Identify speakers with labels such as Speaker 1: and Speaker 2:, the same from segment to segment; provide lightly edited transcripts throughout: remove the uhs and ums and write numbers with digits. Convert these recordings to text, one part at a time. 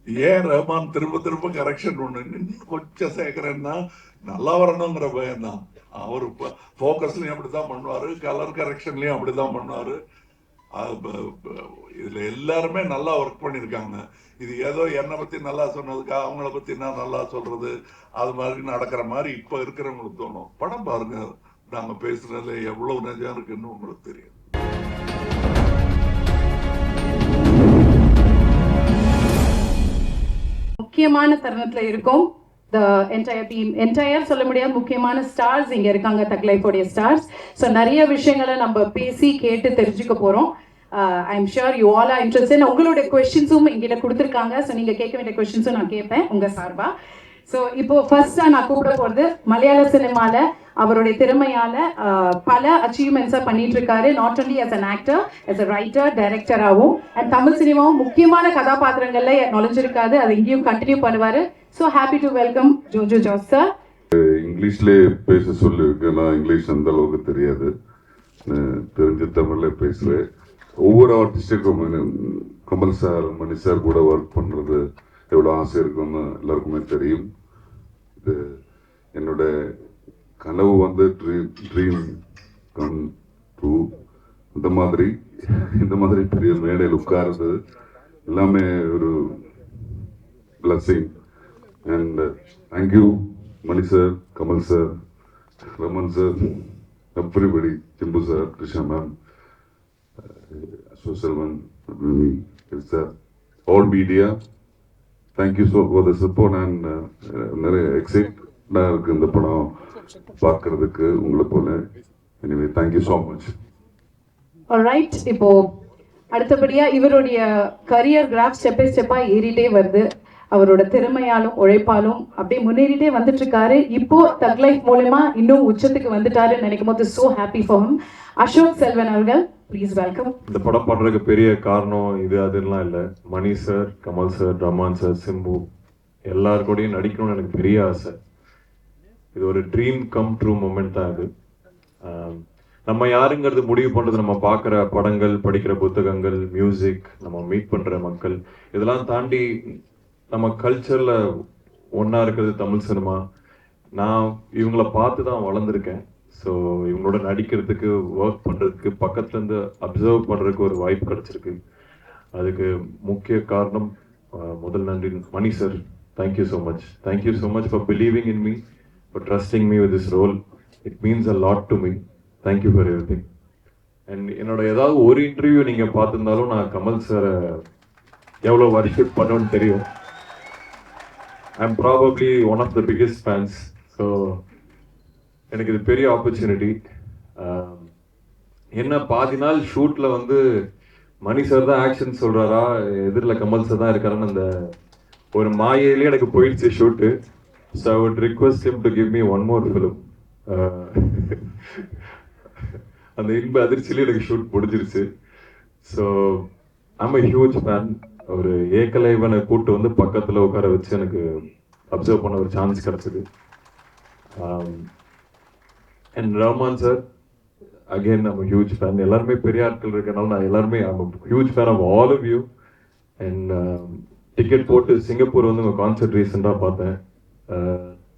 Speaker 1: ஏன் ரஹ்மான் திரும்ப திரும்ப கரெக்ஷன் ஒன்று கொஞ்சம் சேர்க்குறேன்னா நல்லா வரணுங்கிற பயம்தான். அவர் ஃபோக்கஸ்லையும் அப்படி தான் பண்ணுவார், கலர் கரெக்ஷன்லையும் அப்படி தான் பண்ணுவார். இதில் எல்லாருமே நல்லா ஒர்க் பண்ணியிருக்காங்க. இது ஏதோ என்னை பற்றி நல்லா சொன்னதுக்கு அவங்கள பற்றி நான் நல்லா சொல்கிறது அது மாதிரி நடக்கிற மாதிரி இப்போ இருக்கிறவங்களுக்கு தோணும். படம் பாருங்க, நாங்கள் பேசுகிறதுல எவ்வளோ நிஜம் இருக்குன்னு உங்களுக்கு தெரியும்.
Speaker 2: முக்கியமான தருணத்தில் இருக்கும். என்டையர் சொல்ல முடியாத முக்கியமான ஸ்டார்ஸ் இங்கே இருக்காங்க, தக் லைஃபோடைய ஸ்டார்ஸ். ஸோ நிறைய விஷயங்களை நம்ம பேசி கேட்டு தெரிஞ்சுக்க போகிறோம். I am sure you all are interested. உங்களுடைய கொஸ்டின்ஸும் எங்கிட்ட கொடுத்துருக்காங்க. ஸோ நீங்கள் கேட்க வேண்டிய கொஸ்டின்ஸும் நான் கேட்பேன் உங்கள் சார்பாக. ஸோ இப்போ ஃபர்ஸ்ட்டாக நான் கூப்பிட போகிறது, மலையாள சினிமாவில் அவருடைய திறமையால் பல அச்சீவ்மெண்ட்ஸாக பண்ணிட்டு இருக்காரு. Not only as an actor, as a writer, டைரக்டராகவும், அண்ட் தமிழ் சினிமாவும் முக்கியமான கதாபாத்திரங்களில் நுழைஞ்சிருக்காரு. அதை இங்கேயும் கண்டினியூ பண்ணுவார். So happy to welcome Joju George sir.
Speaker 3: இங்கிலீஷ்லேயே பேச சொல்லியிருக்கு. நான் இங்கிலீஷ் அந்த அளவுக்கு தெரியாது, தெரிஞ்ச தமிழில் பேசுகிறேன். ஒவ்வொரு ஆர்டிஸ்டுக்கும் கமல் சார், மணி சார் கூட ஒர்க் பண்ணுறது எவ்வளோ ஆசை இருக்குன்னு எல்லாருக்குமே தெரியும். இது என்னோட கனவு வந்து ட்ரீம் கம் ட்ரூ. இந்த மாதிரி பெரிய மேடையில் உட்காருது எல்லாமே ஒரு blessing. And thank you Mani sir, Kamal sir, Raman sir, everybody, Chimbu sir, Trisha ma'am, Ashok Selvan, Abhirami, sir, all media. Thank you so for the support and நிறைய எக்ஸைட்டாக இருக்குது இந்த படம் பார்க்கறதுக்கு உங்களை போல. Anyway thank you so much.
Speaker 2: Alright, இப்போ அடுத்தபடியா இவருடைய கரியர் கிராஃப் ஸ்டெப் பை ஸ்டெப்பா ஏறிட்டே வருது. அவரோட திறமையாலும் உழைப்பாலும் அப்படியே முன்னேறிட்டே வந்துட்டு இருக்காரு. இப்போ தக் லைஃப் மூலமா இன்னும் உச்சத்துக்கு வந்துட்டாருன்னு நினைக்கும் போது so happy for him. Ashok Selvan அவர்கள், ப்ளீஸ் வெல்கம்.
Speaker 4: இந்த படம் பண்றதுக்கு பெரிய காரணம் இது அதெல்லாம் இல்லை. Mani sir, Kamal sir, Rahman sir, Simbu எல்லாருக்கூடையும் நடிக்கணும்னு எனக்கு பெரிய ஆசை. இது ஒரு ட்ரீம் கம் ட்ரூ மூமெண்ட் தான் இது. நம்ம யாருங்கிறது முடிவு பண்ணுறது நம்ம பார்க்குற படங்கள், படிக்கிற புத்தகங்கள், மியூசிக், நம்ம மீட் பண்ணுற மக்கள், இதெல்லாம் தாண்டி நம்ம கல்ச்சரில் ஒன்றா இருக்கிறது தமிழ் சினிமா. நான் இவங்கள பார்த்து தான் வளர்ந்துருக்கேன். ஸோ இவங்களோட நடிக்கிறதுக்கு, ஒர்க் பண்ணுறதுக்கு, பக்கத்துலேருந்து அப்சர்வ் பண்ணுறதுக்கு ஒரு வாய்ப்பு கிடச்சிருக்கு. அதுக்கு முக்கிய காரணம் முதல் நன்றி Mani sir. Thank you so much. Thank you so much for believing in me, for trusting me with this role. It means a lot to me. Thank you for everything. And என்னோட ஏதாவது ஒரு இன்டர்வியூ நீங்கள் பார்த்துருந்தாலும் நான் கமல் சாரை எவ்வளோ வர்ஷிப் பண்ணுவேன்னு தெரியும். I'm probably one of the biggest fans. So எனக்கு இது பெரிய ஆப்பர்ச்சுனிட்டி. என்ன பாதி நாள் ஷூட்டில் வந்து மணி சார் தான் ஆக்ஷன் சொல்கிறாரா, எதிரில் கமல் சார் தான் இருக்காருன்னு அந்த ஒரு மாயிலே எனக்கு போயிடுச்சு shoot. So I would request him to give me one more film. அந்த இன்ப அதிர்ச்சியிலே எனக்கு ஷூட் முடிஞ்சிருச்சு. So I'm a huge fan. ஒரு ஏகலைவனை கூட்டு வந்து பக்கத்தில் உட்கார வச்சு எனக்கு அப்சர்வ் பண்ண ஒரு சான்ஸ் கிடச்சிது. And Rahman sir, again I'm huge fan. எல்லாருமே பெரிய ஆட்கள் இருக்கனால நான் எல்லாருமே I'm huge fan of all of you. And ticket போட்டு சிங்கப்பூர் வந்து உங்கள் கான்சர்ட் ரீசெண்டாக பார்த்தேன்.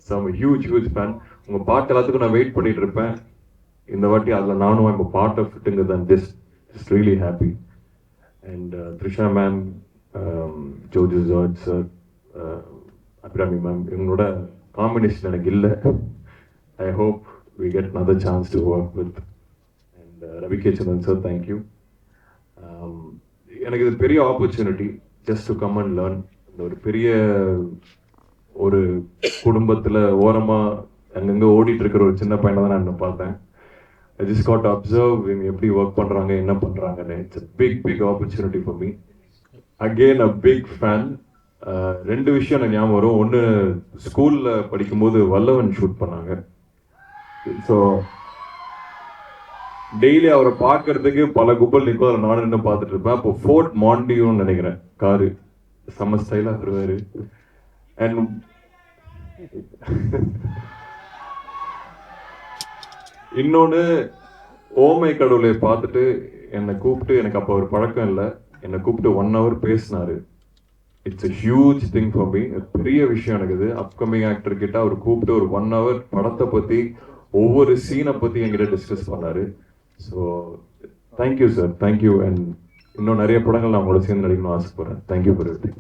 Speaker 4: So I'm huge fan. உங்கள் பாட்டு எல்லாத்துக்கும் நான் வெயிட் பண்ணிட்டு இருப்பேன். இந்த வாட்டி அதில் நானும் ஐம் பார்ட் ஆஃப் இட்டுங்க தான். Just really happy. And Trisha ma'am, Joju George sir, Abhirami ma'am, இவங்களோட காம்பினேஷன் எனக்கு இல்லை. I hope we get another chance to work with. And Ravi K, Chandran sir, thank you. எனக்கு இது பெரிய opportunity just to come and learn. இந்த ஒரு பெரிய ஒரு குடும்பத்தில் ஓரமாக அங்கங்கே ஓடிட்டு இருக்கிற ஒரு சின்ன பையனை தான் நான் என்ன பார்த்தேன். ஐ ஜஸ்ட் காட் அப்சர்வ் இவங்க எப்படி ஒர்க் பண்ணுறாங்க, என்ன பண்ணுறாங்கன்னு. It's a big opportunity for me. Again a big fan. ரெண்டு விஷயம் எனக்கு ஞாபகம் வரும். ஒன்று, ஸ்கூலில் படிக்கும்போது வல்லவன் ஷூட் பண்ணாங்க. ஸோ டெய்லி அவரை பார்க்கறதுக்கு பல கும்பல் நிற்கும். அதில் நானும் என்ன பார்த்துட்டு இருப்பேன். அப்போ ஃபோர்ட் மாண்டியூன்னு நினைக்கிறேன், காரு செம்ம ஸ்டைலாக வருவார். அண்ட் இன்னொன்று, ஓமை கடவுளை பார்த்துட்டு என்னை கூப்பிட்டு, எனக்கு அப்போ ஒரு பழக்கம் இல்லை, என்னை கூப்பிட்டு 1 hour பேசினாரு. It's a huge thing for me. பெரிய விஷயம் எனக்கு இது. அப்கமிங் ஆக்டர் கிட்ட அவர் கூப்பிட்டு ஒரு 1 hour படத்தை பற்றி ஒவ்வொரு சீனை பற்றி என்கிட்ட டிஸ்கஸ் பண்ணாரு. So thank you sir, thank you. And இன்னும் நிறைய படங்கள் நான் உங்களோட சேர்ந்து நடிக்கணும்னு ஆசைப்படுறேன். Thank you for everything.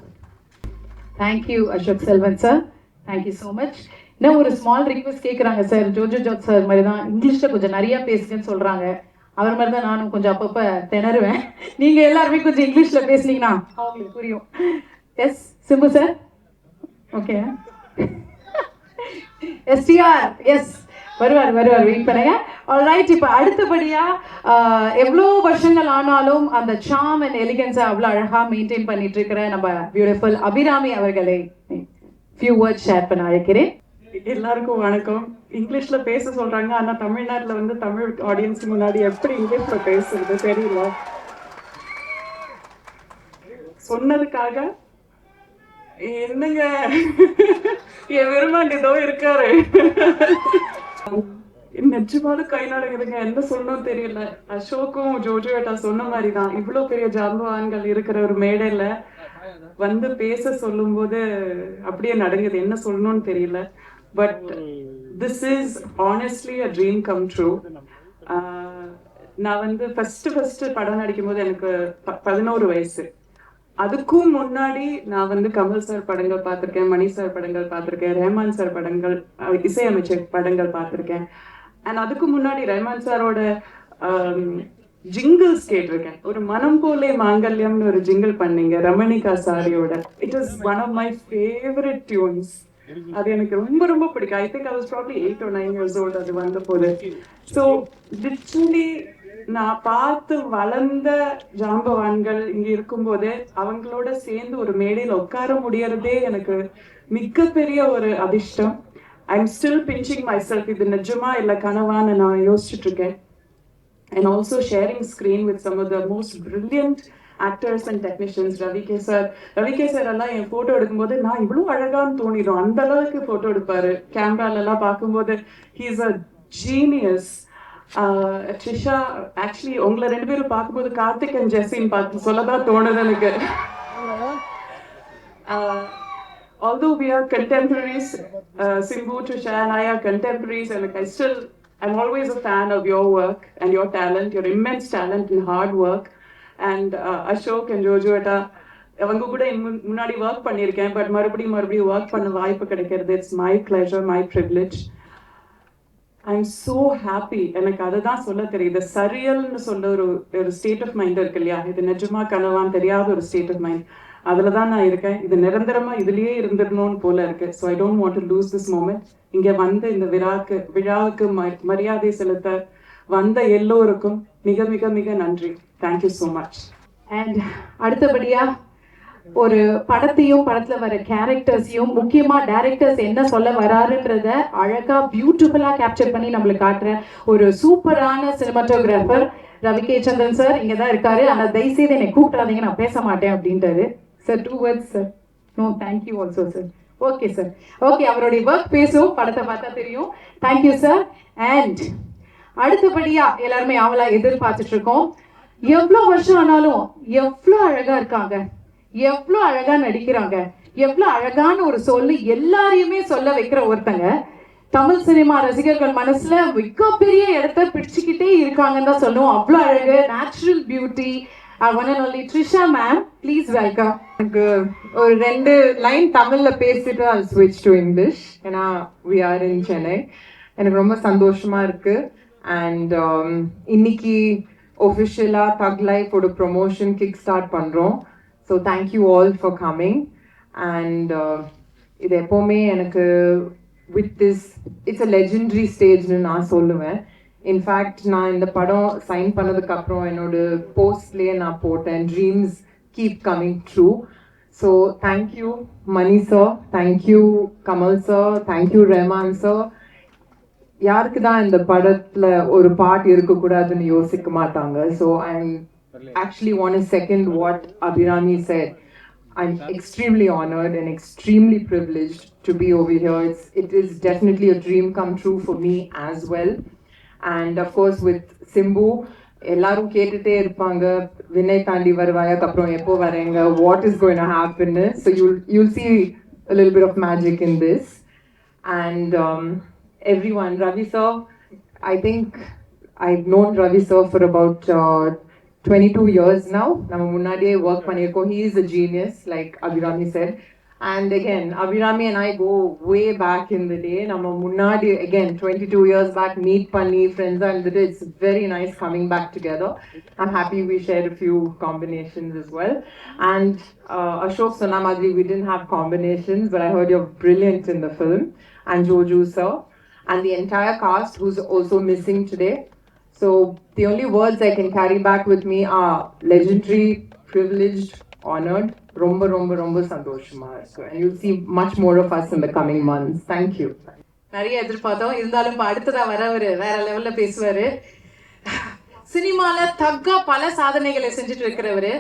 Speaker 2: Thank you Ashok Selvan sir, thank you so much. இன்னும் ஒரு ஸ்மால் ரிக்வெஸ்ட் கேட்குறாங்க சார். ஜோஜு ஜார்ஜ் சார் மாதிரி தான் இங்கிலீஷில் கொஞ்சம் நிறையா பேசுங்கன்னு சொல்கிறாங்க. அவர் மாதிரி தான் நானும் கொஞ்சம் அப்பப்போ திணறுவேன். நீங்கள் எல்லாருமே கொஞ்சம் இங்கிலீஷில் பேசுனீங்கன்னா அவங்களுக்கு புரியும். Yes Simbu sir, okay. STR, yes வருவார் வெயிட் பண்ணுங்க. ஆல்ரைட், இப்போ அடுத்தபடியாக எவ்வளோ வருஷங்கள் ஆனாலும் அந்த சாம் அண்ட் எலிகன்ஸை அவ்வளோ அழகாக மெயின்டைன் பண்ணிட்டு இருக்கிற நம்ம பியூட்டிஃபுல் அபிராமி அவர்களை ஃபியூ வேர்ட்ஸ் ஷேர் பண்ண அழைக்கிறேன்.
Speaker 5: எல்லாருக்கும் வணக்கம். இங்கிலீஷ்ல பேச சொல்றாங்க, ஆனா தமிழ்நாட்டுல வந்து தமிழ் ஆடியன்ஸ் முன்னாடி எப்படி இங்கிலீஷ்ல பேசுறது தெரியல. சொன்னதுக்காக என்னங்க என் விரும்பாண்டி ஏதோ இருக்காரு. நிஜமான கை நடக்குதுங்க, என்ன சொல்லணும் தெரியல. அசோக்கும் ஜோஜோ ஏட்டா சொன்ன மாதிரிதான், இவ்வளவு பெரிய ஜாம்பவான்கள் இருக்கிற ஒரு மேடையில வந்து பேச சொல்லும் போது அப்படியே நடங்குது, என்ன சொல்லணும்னு தெரியல. But this is honestly a dream come true. நான் வந்து ஃபர்ஸ்ட் படம் நடிக்கும் போது எனக்கு 11 வயசு. அதுக்கும் முன்னாடி நான் வந்து கமல் சார் படங்கள் பார்த்துருக்கேன், மணி சார் படங்கள் பார்த்துருக்கேன், ரஹ்மான் சார் படங்கள், இசையமைச்சர் படங்கள் பார்த்துருக்கேன். அண்ட் அதுக்கு முன்னாடி ரஹ்மான் சாரோட ஜிங்கிள்ஸ் கேட்டிருக்கேன். ஒரு மனம் போலே மாங்கல்யம்னு ஒரு ஜிங்கிள் பண்ணீங்க ரமணிகா சாரியோட. It is one of my favourite tunes. அது எனக்கு ரொம்ப ரொம்ப பிடிக்கும். I think I was probably 8 or 9 years old அது வந்த போது. ஸோ லிட்ரலி நான் பார்த்து வளர்ந்த ஜாம்பவான்கள் இங்க இருக்கும்போது அவங்களோட சேர்ந்து ஒரு மேடையில் உட்கார முடியறதே எனக்கு மிகப்பெரிய ஒரு அதிர்ஷ்டம். I am still pinching my self, இது நிஜமா இல்லை கனவான்னு நான் யோசிச்சுட்டு இருக்கேன். And also sharing screen with some of the most brilliant actors and technicians. Ravi K sir எல்லாம் என் போட்டோ எடுக்கும்போது நான் இவ்வளவு அழகான்னு தோணிடும். அந்த அளவுக்கு போட்டோ எடுப்பாரு. கேமரால எல்லாம் பார்க்கும்போது he is a genius. Trisha, actually உங்களை 2 பேரும் பார்க்கும்போது கார்த்திக் அண்ட் ஜெசின் பார்த்து சொல்லதான் தோணுது எனக்கு. Although we are contemporaries, Simbu, Trisha and I are contemporaries, and I'm always a fan of your work and your talent, your immense talent and hard work. And Ashok and Joju George, அவங்க கூட முன்னாடி work பண்ணியிருக்கேன், but மறுபடியும் work பண்ண வாய்ப்பு கிடைக்கிறது. It's my pleasure, my privilege. I am so happy. எனக்கு அதை தான் சொல்ல தெரியுது. சரியல்னு சொல்ல ஒரு ஸ்டேட் ஆஃப் மைண்ட் இருக்கு இல்லையா, இது நிஜமா கனவான்னு தெரியாத ஒரு ஸ்டேட் ஆஃப் மைண்ட். அதில் தான் நான் இருக்கேன். இது நிரந்தரமா இதுலயே இருந்துடணும்னு போல இருக்கு. So I don't want to lose this moment. இங்க வந்து இந்த விழாவுக்கு மரியாதை செலுத்த வந்த எல்லோருக்கும் மிக மிக மிக நன்றி. Thank you so much.
Speaker 2: அண்ட் அடுத்தபடியா ஒரு படத்தையும் படத்துல வர கேரக்டர்ஸையும் முக்கியமா டைரக்டர்ஸ் என்ன சொல்ல வராருன்றத அழகா பியூட்டிஃபுல்லா கேப்சர் பண்ணி நம்மளுக்கு காட்டுற ஒரு சூப்பரான சினிமாட்டோகிராஃபர் ரவி கே சந்திரன் சார் இங்க தான் இருக்காரு. ஆனா தயவுசெய்து என்னை கூப்பிடாதீங்க, நான் பேச மாட்டேன் அப்படின்ட்டாரு sir. 2 words sir. No thank you also sir. Okay sir, okay. அவருடைய ஒர்க் பேசும், படத்தை பார்த்தா தெரியும். Thank you sir. அண்ட் அடுத்தபடியா எல்லாருமே அவளா எதிர்பார்த்துட்டு இருக்கோம். எவ்வளோ வருஷம் ஆனாலும் எவ்வளோ அழகா இருக்காங்க, எவ்வளோ அழகா நடிக்கிறாங்க, எவ்வளோ அழகான ஒரு சொல்லு எல்லாரையுமே சொல்ல வைக்கிற ஒருத்தங்க தமிழ் சினிமா ரசிகர்கள் மனசுல மிகப்பெரிய இடத்த பிடிச்சுக்கிட்டே இருக்காங்கன்னு தான் சொல்லுவோம். அவ்வளோ அழகு, natural beauty. one and only Trisha ma'am, please welcome.
Speaker 6: எனக்கு ஒரு 2 லைன் தமிழ்ல பேசிட்டு I'll switch to English. ஏன்னா we are in Chennai. எனக்கு ரொம்ப சந்தோஷமா இருக்கு. அண்ட் இன்னைக்கு ஒஃபிஷியலா தக் லைஃப் ஒரு ப்ரொமோஷன் கிக் ஸ்டார்ட் பண்றோம். So thank you all for coming. And இது எப்போவுமே எனக்கு with this it's a legendary ஸ்டேஜ்னு நான் சொல்லுவேன். இன்ஃபேக்ட் நான் இந்த படம் சைன் பண்ணதுக்கு அப்புறம் என்னோட போஸ்ட்லேயே நான் போட்டேன், dreams keep coming true. So thank you Mani sir, thank you Kamal sir, thank you Rahman sir. யாருக்கு தான் இந்த படத்துல ஒரு பாட்டு இருக்கக்கூடாதுன்னு யோசிக்க மாட்டாங்க. So I actually want to second what Abhirami said. I'm extremely honored and extremely privileged to be over here. It is definitely a dream come true for me as well. And of course with Simbu, எல்லாரும் கேட்டுட்டே இருப்பாங்க Vinay Thandi Varuvaya Kapro Epo Varenga, what is going to happen is, so you'll see a little bit of magic in this. And everyone, Ravi sir, I think I've known Ravi sir for about 22 years now. Nama munnadiye work pannirkom. He is a genius, like Abhirami said. And again, Abhirami and I go way back in the day. Nama munnadi, again, 22 years back, meet panni, friends, and it's very nice coming back together. I'm happy we shared a few combinations as well. And Ashok Sonamadri, we didn't have combinations, but I heard you're brilliant in the film. And Joju sir, and the entire cast who's also missing today. So the only words I can carry back with me are legendary, privileged, honored, romba romba romba sandoshama. So, and you'll see much more of us in the coming months. Thank you.
Speaker 2: நிறைய எதிர்பார்த்தோம், இருந்தாலும் இப்போ அடுத்ததா வரவர் வேற லெவல்ல பேசுவாரு. சினிமால தக்கா பல சாதனைகளை செஞ்சுட்டு இருக்கிறவரு.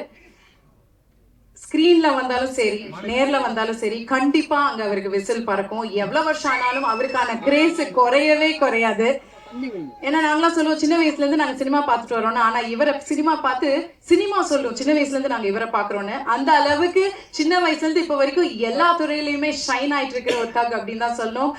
Speaker 2: ஸ்கிரீன்ல வந்தாலும் சரி, நேர்ல வந்தாலும் சரி, கண்டிப்பா அங்க அவருக்கு விசில் பறக்கும். எவ்வளவு வருஷம் ஆனாலும் அவருக்கான கிரேஸ் குறையவே குறையாது. ஏன்னா நாங்களாம் சொல்லுவோம், சின்ன வயசுல இருந்து நாங்க சினிமா பார்த்துட்டு வரோம்னு. ஆனா இவரை சினிமா பார்த்து சினிமா சொல்லுவோம், சின்ன வயசுல இருந்து நாங்க இவரை பாக்குறோம்னு. அந்த அளவுக்கு சின்ன வயசுல இருந்து இப்ப வரைக்கும் எல்லா துறையிலுமே ஷைன் ஆயிட்டு இருக்கிற ஒரு தக் அப்படின்னு தான் சொல்லணும்.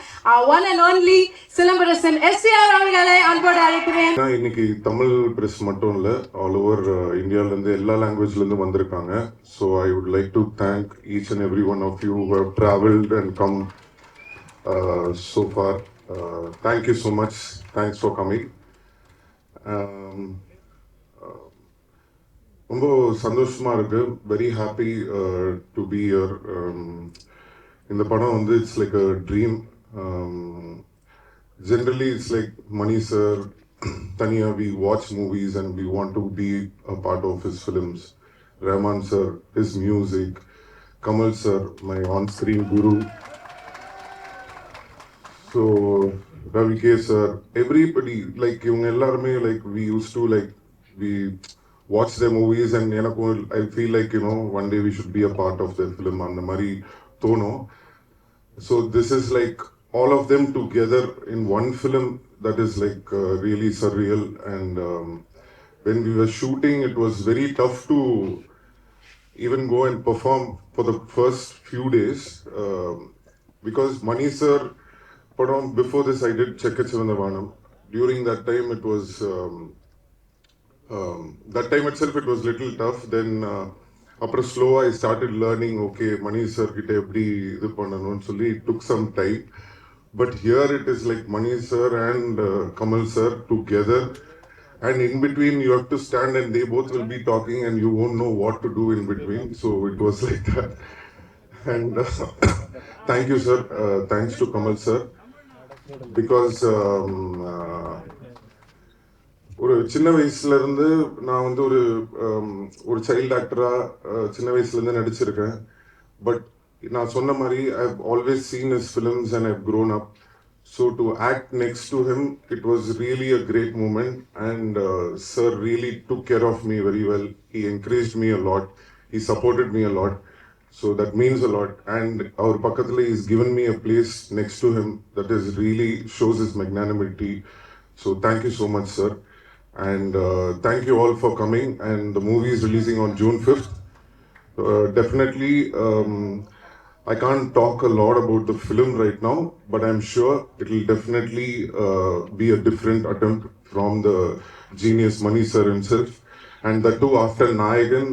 Speaker 2: One and only Silambarasan SCR அவர்களை அன்போடு அழைக்கிறேன்.
Speaker 7: இன்னைக்கு தமிழ் பிரஸ் மட்டும் இல்ல, ஆல் ஓவர் இந்தியால இருந்து எல்லா லாங்குவேஜ்ல இருந்து வந்திருக்காங்க. So I would like to thank each and every one of you who have travelled and come so far. Thank you so much. Thanks for coming. ரொம்ப சந்தோஷமா இருக்கு. Very happy to be here. இந்த படம் வந்து it's like a dream. Generally it's like Mani sir, Tanya, we watch movies and we want to be a part of his films. Rahman sir, his music. Kamal sir, my on-screen guru. So Ravi K sir, everybody, like இவங்க எல்லாருமே, like we used to, like we watch their movies and I feel like, one day we should be a part of their film அந்த மாதிரி தோணும். So this is like all of them together in one film that is like really surreal. And when we were shooting, it was very tough to even go and perform for the first few days because Mani sir, before this I did Chekkachivanavanam. During that time it was that time itself it was little tough. Then after slow I started learning, okay, Mani sir kitte eppadi idu pannanum solli it took some time. But here it is like Mani sir and Kamal sir together, and in between you have to stand and they both will be talking and you won't know what to do in between. So it was like that. And thank you sir, thanks to Kamal sir, because ஒரு சின்ன வயசுல இருந்து நான் வந்து ஒரு child ஆக்டரா சின்ன வயசுல இருந்து நடிச்சிருக்கேன். பட் நான் சொன்ன மாதிரி I've always seen his films and I've grown up. So to act next to him, it was really a great moment. And sir really took care of me very well. He encouraged me a lot. He supported me a lot. So that means a lot. And our Pakathale is given me a place next to him that is really shows his magnanimity. So thank you so much, sir. And thank you all for coming. And the movie is releasing on June 5th. Definitely, I can't talk a lot about the film right now, but I'm sure it will definitely be a different attempt from the genius Mani sir himself. And that too after Nayagan,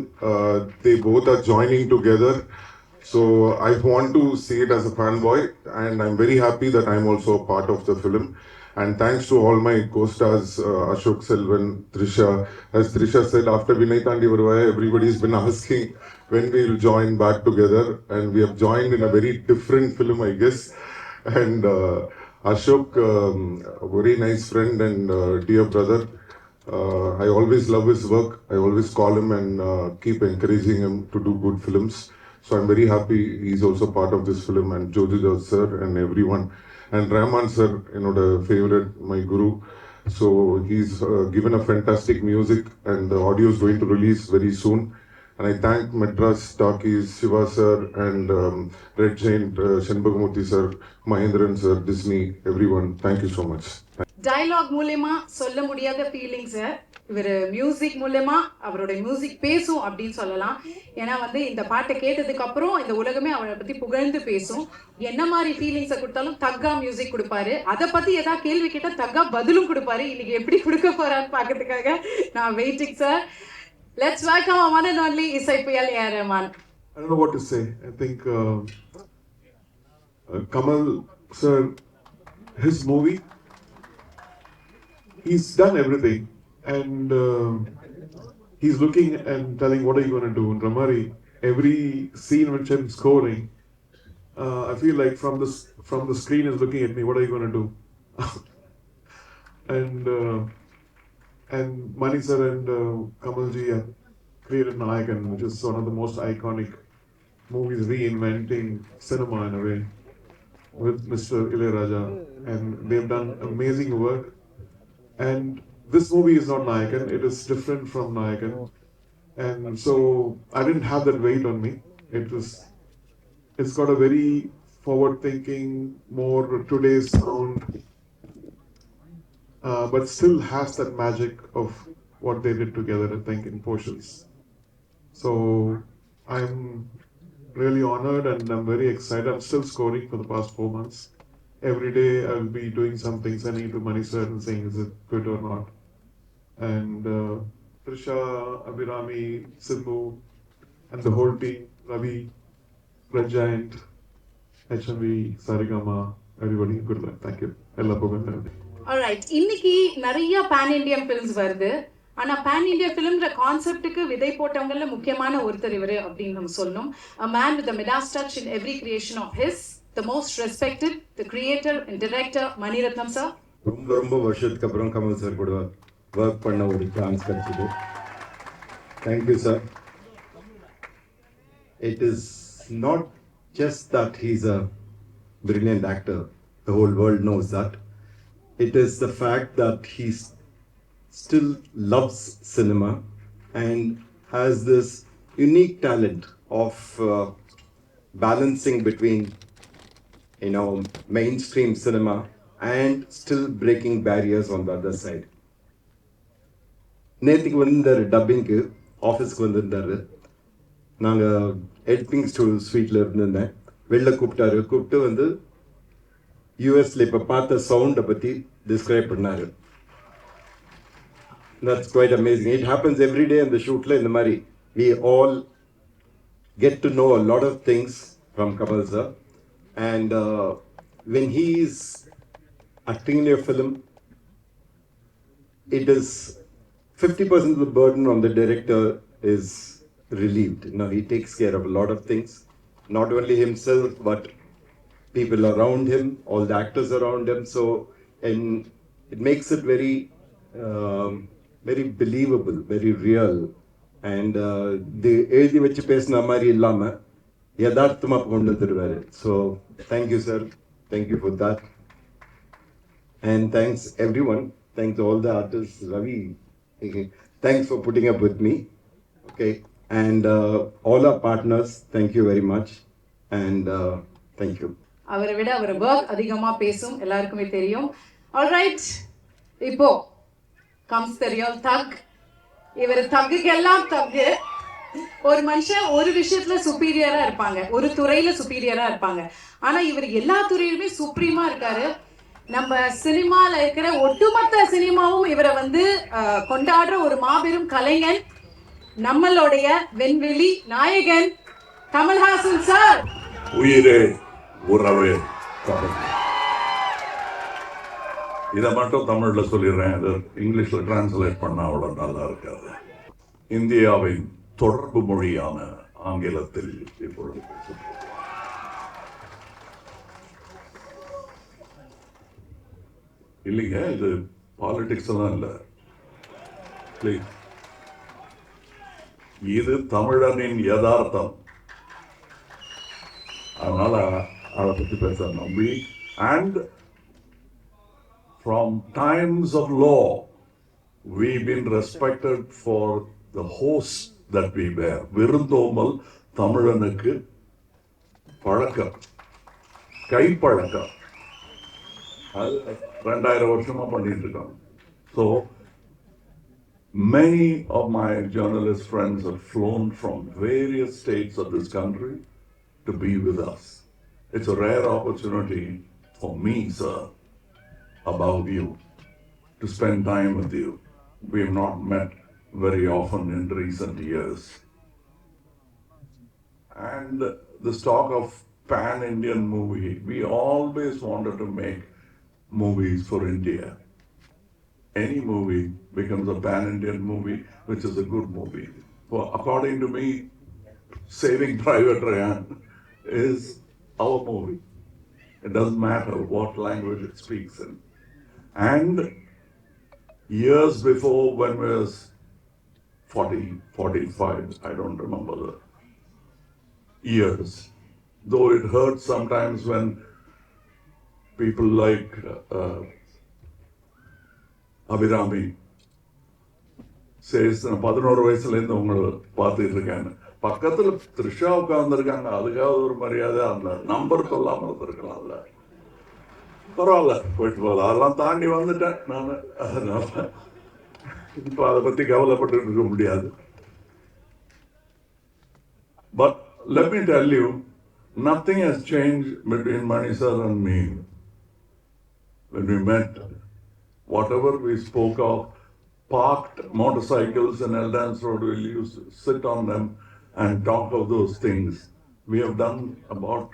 Speaker 7: they both are joining together. So I want to see it as a fanboy, and I'm very happy that I'm also a part of the film. And thanks to all my co-stars, Ashok Selvan, Trisha. As Trisha said, after Vinay Thandi Varuvaya, everybody's been asking when we will join back together. And we have joined in a very different film, I guess. And Ashok, a very nice friend and dear brother. I always love his work. I always call him and keep encouraging him to do good films. So I'm very happy he's also part of this film, and Joju George sir and everyone. And Rahman sir, favorite, my guru. So he's given a fantastic music, and the audio is going to release very soon. And I thank Madras, Talkies, Shiva sir, and Red Giant, Shanbhagamurthy sir, Mahendran sir, Disney, everyone. Thank you so much.
Speaker 2: Dialogue மூலமா சொல்ல முடியாத ஃபீலிங்ஸை இவர் music மூலமா அவருடைய music பேசும் அப்படின்னு சொல்லலாம். ஏன்னா வந்து இந்த பாட்டை கேட்டதுக்கு அப்புறம் இந்த உலகமே அவரை பத்தி புகழ்ந்து பேசும். என்ன மாதிரி ஃபீலிங்ஸை கொடுத்தாலும் தக்கா மியூசிக் கொடுப்பாரு. அதை பத்தி ஏதாவது கேள்வி கேட்டா தக்கா பதிலும் கொடுப்பாரு. இன்னைக்கு எப்படி கொடுக்க போறான்னு பாக்கிறதுக்காக நான் waiting sir. Let's welcome our one and only இசைப்புயல் A.R. Rahman.
Speaker 7: I don't know what to say. I think Kamal sir, his movie, he's done everything, and he's looking and telling, what are you going to do? In Ramari, every scene which I'm scoring, I feel like from the screen is looking at me, what are you going to do? And Mani sir and Kamal ji have created Nayakan, which is one of the most iconic movies, reinventing cinema in a way, with Mr. Ilayaraja, and they've done amazing work. And this movie is not Nayakan, it is different from Nayakan, and so I didn't have that weight on me. It's got a very forward thinking, more today's sound, but still has that magic of what they did together, I think, in portions. So I'm really honored and I'm very excited. I'm still scoring for the past 4 months. Every day I'll be doing something, sending it to Mani sir and saying, is it good or not? And Trisha, Abhirami, Simbu, and the whole team, Ravi, Red Giant, HMV, Sarigama, everybody, good luck. Thank you. Ella Pogan.
Speaker 2: Alright, இன்னைக்கு நிறைய pan Indian films வருது. ஆனா pan India ஃபிலிம்ன்ற கான்செப்டுக்கு விதை போட்டவங்கல முக்கியமான ஒருத்தர் இவர் அப்படின்னு நம்ம சொல்லணும். A man with a Madras touch in every creation of his, the most respected, the creator and director Mani Ratnam sir.
Speaker 8: ரொம்ப வருஷத்துக்கு அப்புறம் கமல் சார் கூட ஒர்க் பண்ண ஒரு சான்ஸ் கிடைச்சது. Thank you sir. It is not just that he's a brilliant actor, the whole world knows that. It is the fact that he still loves cinema and has this unique talent of balancing between, mainstream cinema and still breaking barriers on the other side. நேற்றுக்கு வந்திருந்தார் டப்பிங்க்கு, ஆஃபீஸ்க்கு வந்திருந்தார். நாங்கள் editing ஸ்வீட்டில் இருந்திருந்தேன். வெளில கூப்பிட்டு வந்து யூஎஸ்ல இப்போ பார்த்த சவுண்டை பற்றி டிஸ்கிரைப் பண்ணார். That's quite amazing. It happens every day in the shoot. In the Mari, we all get to know a lot of things from Kamal sir. And when he is acting in a film, it is 50% of the burden on the director is relieved. He takes care of a lot of things, not only himself, but people around him, all the actors around him. So, and it makes it very very believable, very real, and the எழுதி வச்சு பேசின மாதிரி இல்லாம யதார்த்தமா கொண்டு வந்துடுவாரு. So thank you sir, thank you for that, and thanks everyone, thanks all the artists. Ravi, thanks for putting up with me, okay, and all our partners, thank you very much, and thank you.
Speaker 2: அவரை விட அவர் work அதிகமா பேசும், எல்லாருக்குமே தெரியும். Alright, இப்போ comes the real thug. இவர் தக்குக்கு எல்லாம் தக்கு. ஒரு மனுஷன் ஒரு விஷயத்துல சுப்பீரியரா இருப்பாங்க, ஒரு துறையில சுப்பீரியரா இருப்பாங்க. ஆனா இவர் எல்லா துறையிலுமே சுப்ரீமா இருக்காரு. நம்ம சினிமால இருக்கிற ஒட்டுமொத்த சினிமாவும் இவரை வந்து கொண்டாடுற ஒரு மாபெரும் கலைஞன், நம்மளுடைய வெண்வெளி நாயகன் கமல்ஹாசன் சார்.
Speaker 1: உயிரே உறவே கமல். இதை மட்டும் தமிழ்ல சொல்லிடுறேன், இது இங்கிலீஷ்ல டிரான்ஸ்லேட் பண்ணா அவ்வளவு நல்லா இருக்காது. இந்தியாவின் தொடர்பு மொழியான ஆங்கிலத்தில் இப்பொழுது இல்லைங்க, இது பாலிடிக்ஸ் எல்லாம் இல்ல, இது தமிழனின் யதார்த்தம். அதனால அதை பத்தி பேச நம்பி. And from times of law, we've been respected for the host that we bear. விருந்தோம்பல் தமிழனுக்கு பழக்கம், கைப்பழக்கம். அது 2000 வருஷமா பண்ணிட்டு இருக்கோம். So Many of my journalist friends have flown from various states of this country to be with us. It's a rare opportunity for me, sir, above you, to spend time with you. We have not met very often in recent years. And this talk of pan-Indian movie, we always wanted to make movies for India. Any movie becomes a pan-Indian movie, which is a good movie. Well, according to me, Saving Private Ryan is our movie. It doesn't matter what language it speaks in. And years before, when we was 40, 45, I don't remember the years, though it hurts sometimes when people like Abhirami says, 11 வயசுலேருந்து உங்களை பார்த்துட்டு இருக்காங்க, பக்கத்தில் த்ரிஷா உட்கார்ந்துருக்காங்க, அதுக்காவது ஒரு மரியாதை அந்த number சொல்லாமல் இருந்திருக்கலாம்ல. பரவாயில்ல, போயிட்டு போகலாம், அதெல்லாம் தாண்டி வந்துட்டேன் நான். அதனால இப்போ அதை பற்றி கவலைப்பட்டு இருக்க முடியாது. But let me tell you, nothing has changed between Mani sir and me. When we met, whatever we spoke of, parked motorcycles in Eldance Road, we used to sit on them and talk of those things. We have done about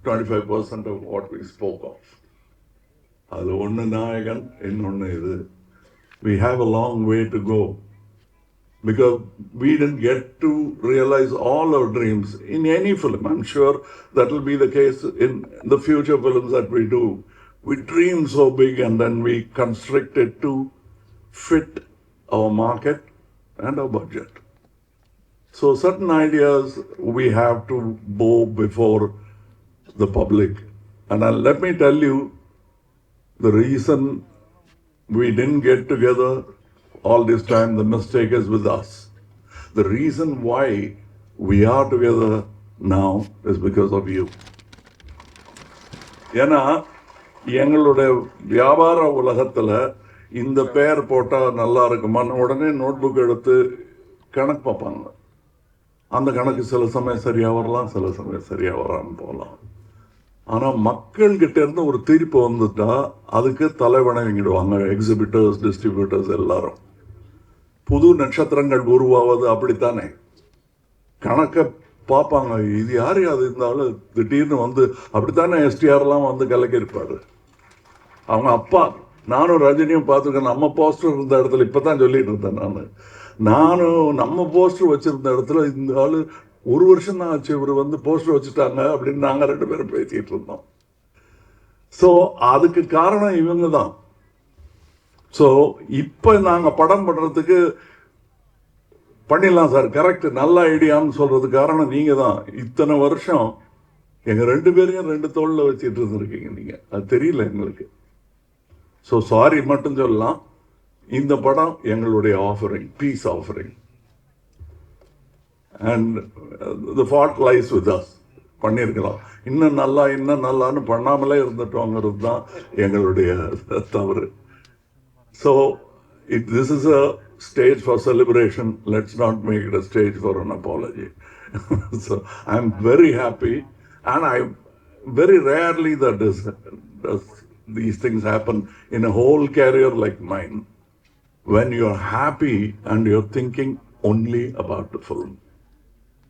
Speaker 1: 25% of what we spoke of. அது ஒன்று நாயகன், இன்னொன்று இது. We have a long way to go, because we didn't get to realize all our dreams in any film. I'm sure that will be the case in the future films that we do. We dream so big and then we constrict it to fit our market and our budget. So certain ideas we have to bow before the public. And let me tell you, the reason we didn't get together all this time, the mistake is with us. The reason why we are together now is because of you. ஏன்னா எங்களுடைய வியாபார உலகத்தில் இந்த பேர் போட்டால் நல்லா இருக்குமான்னு உடனே நோட்புக் எடுத்து கணக்கு பார்ப்பாங்க. அந்த கணக்கு சில சமயம் சரியாக வரலாம், சில சமயம் சரியாக வராமல் போகலாம். ஆனால் மக்கள்கிட்ட இருந்து ஒரு தீர்ப்பு வந்துட்டா அதுக்கு தலைவணங்கிடுவாங்க எக்ஸிபிட்டர்ஸ், டிஸ்ட்ரிபியூட்டர்ஸ் எல்லாரும். புது நட்சத்திரங்கள் உருவாவது அப்படித்தானே. கணக்கை பார்ப்பாங்க, இது யார் அது இருந்தாலும் திடீர்னு வந்து அப்படித்தானே எஸ்டிஆர்லாம் வந்து கலக்கியிருப்பாரு. அவங்க அப்பா, நானும் ரஜினியும் பார்த்துருக்கேன். நம்ம போஸ்டர் இருந்த இடத்துல இப்போ தான் சொல்லிட்டு இருந்தேன் நானும் நம்ம போஸ்டர் வச்சுருந்த இடத்துல இந்த ஆள் 1 வருஷம் தான் ஆச்சு இவர் வந்து போஸ்டர் வச்சுட்டாங்க அப்படின்னு நாங்கள் 2 பேரும் பேசிகிட்டு இருந்தோம். ஸோ அதுக்கு காரணம் இவங்க தான். ஸோ இப்போ நாங்கள் படம் பண்ணுறதுக்கு பண்ணிடலாம் சார், கரெக்ட், நல்ல ஐடியான்னு சொல்கிறதுக்கு காரணம் நீங்கள் தான். இத்தனை வருஷம் எங்கள் 2 பேரையும் 2 தோளில் வச்சுட்டு இருந்துருக்கீங்க நீங்கள், அது தெரியல எங்களுக்கு. ஸோ சாரி மட்டும் சொல்லலாம். இந்த படம் எங்களுடைய offering, piece offering. And the fault lies with us. பண்ணியிருக்கலாம், இன்னும் நல்லான்னு பண்ணாமலே இருந்துட்டோங்கிறது தான் எங்களுடைய தவறு. So this is a stage for celebration. Let's not make it a stage for an apology. So I'm very happy, and I very rarely does these things happen in a whole career like mine, when you're happy and you're thinking only about the film.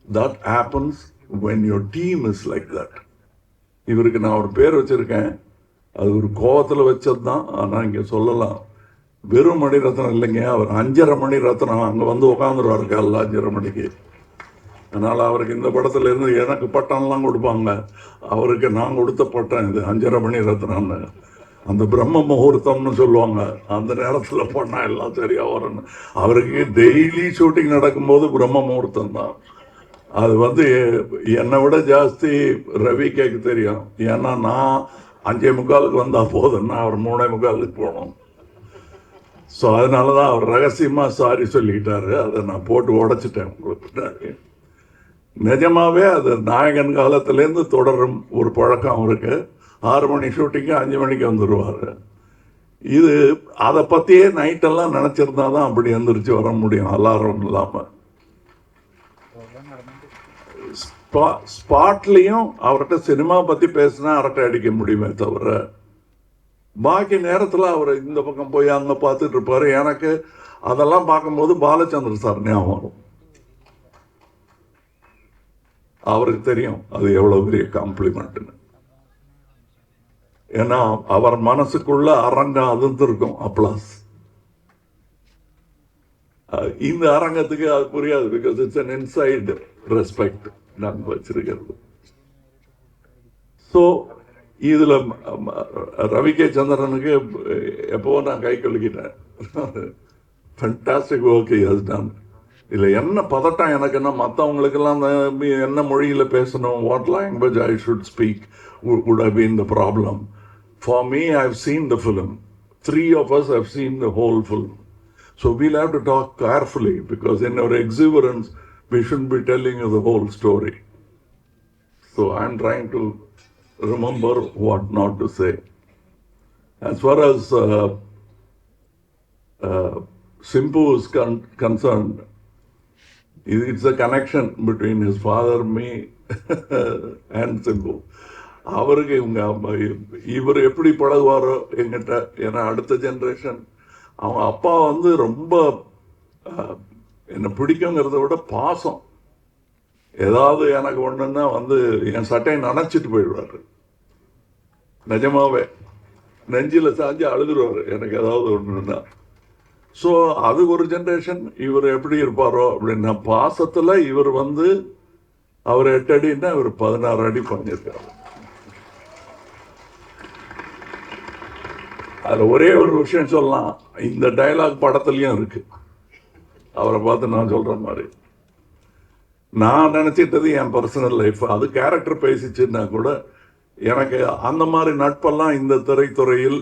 Speaker 1: That happens when your team is like that. இவருக்கு நான் ஒரு பேர் வச்சிருக்கேன், அது ஒரு கோவத்தில் வச்சது தான். ஆனால் இங்கே சொல்லலாம், வெறும் மணி ரத்னம் இல்லைங்க, அவர் 5.5 மணி ரத்னம். அங்கே வந்து உட்காந்துருவாரு காலைல 5.5 மணிக்கு. அதனால் அவருக்கு இந்த படத்தில் இருந்து எனக்கு பட்டம்லாம் கொடுப்பாங்க, அவருக்கு நான் கொடுத்த பட்டம் இது 5.5 மணி ரத்னம்னு. அந்த பிரம்ம முகூர்த்தம்னு சொல்லுவாங்க, அந்த நேரத்தில் பண்ணால் எல்லாம் சரியாக வரணும். அவருக்கு டெய்லி ஷூட்டிங் நடக்கும்போது பிரம்ம முகூர்த்தம் தான். அது வந்து என்னை விட ஜாஸ்தி ரவி கேக்கு தெரியும். ஏன்னா நான் 5:45 வந்தால் போதும்னா அவர் 3:45 போகணும். ஸோ அதனால தான் அவர் ரகசியமாக சாரி சொல்லிக்கிட்டாரு. அதை நான் போட்டு உடைச்சிட்டேன் உங்களுக்கு. நிஜமாகவே அது நாயகன் காலத்துலேருந்து தொடரும் ஒரு பழக்கம் அவருக்கு. 6 மணி ஷூட்டிங்கு 5 மணிக்கு வந்துடுவார். இது அதை பற்றியே நைட்டெல்லாம் நினச்சிருந்தா தான் அப்படி எந்திரிச்சு வர முடியும் அலாரம் இல்லாமல். ஸ்பாட்லேயும் அவர்கிட்ட சினிமா பற்றி பேசினா அரட்டை அடிக்க முடியுமே தவிர, பாக்கி நேரத்தில் அவர் இந்த பக்கம் போய் அங்கே பார்த்துட்டு இருப்பார். எனக்கு அதெல்லாம் பார்க்கும்போது பாலச்சந்திர சார் ஞாபகம் வரும். அவருக்கு தெரியும் அது எவ்வளோ பெரிய காம்ப்ளிமெண்ட்னு. ஏன்னா அவர் மனசுக்குள்ள அரங்கம் அதிர்ந்திருக்கும் அப்ளாஸ். இந்த அரங்கத்துக்கு அது புரியாது. Because it's an inside respect நான் வச்சிருக்கிறது. ஸோ இதுல ரவி கே சந்திரனுக்கு எப்போ நான் கை கொள்கிட்டேன். Fantastic work has done. இதில் என்ன பதட்டம் எனக்குன்னா, மற்றவங்களுக்கெல்லாம் என்ன மொழியில் பேசணும், what language I should speak would have been the problem. For me, I've seen the film. 3 of us have seen the whole film. So we'll have to talk carefully, because in our exuberance, we shouldn't be telling you the whole story. So I'm trying to remember what not to say. As far as Simpu is concerned, it's a connection between his father, me, and Simpu. அவருக்கு இவர் எப்படி பழகுவாரோ எங்கிட்ட. ஏன்னா அடுத்த generation, அவங்க அப்பா வந்து ரொம்ப என்னை பிடிக்குங்கிறத விட பாசம். ஏதாவது எனக்கு ஒன்றுன்னா வந்து என் சட்டையை நனைச்சிட்டு போயிடுவார். நிஜமாவே நெஞ்சில் சாஞ்சு அழுதுருவார் எனக்கு ஏதாவது ஒன்றுன்னா. ஸோ அது ஒரு ஜென்ரேஷன். இவர் எப்படி இருப்பாரோ அப்படின்னா, பாசத்தில் இவர் வந்து அவர் 8 அடின்னா இவர் 16 அடி பண்ணியிருக்காரு. அதில் ஒரே ஒரு விஷயம் சொல்லலாம், இந்த டயலாக் படத்துலையும் இருக்கு. அவரை பார்த்து நான் சொல்ற மாதிரி நான் நினைச்சிட்டது என் பர்சனல் லைஃப். அது கேரக்டர் பேசிச்சுன்னா கூட எனக்கு அந்த மாதிரி நட்பெல்லாம் இந்த திரைத்துறையில்,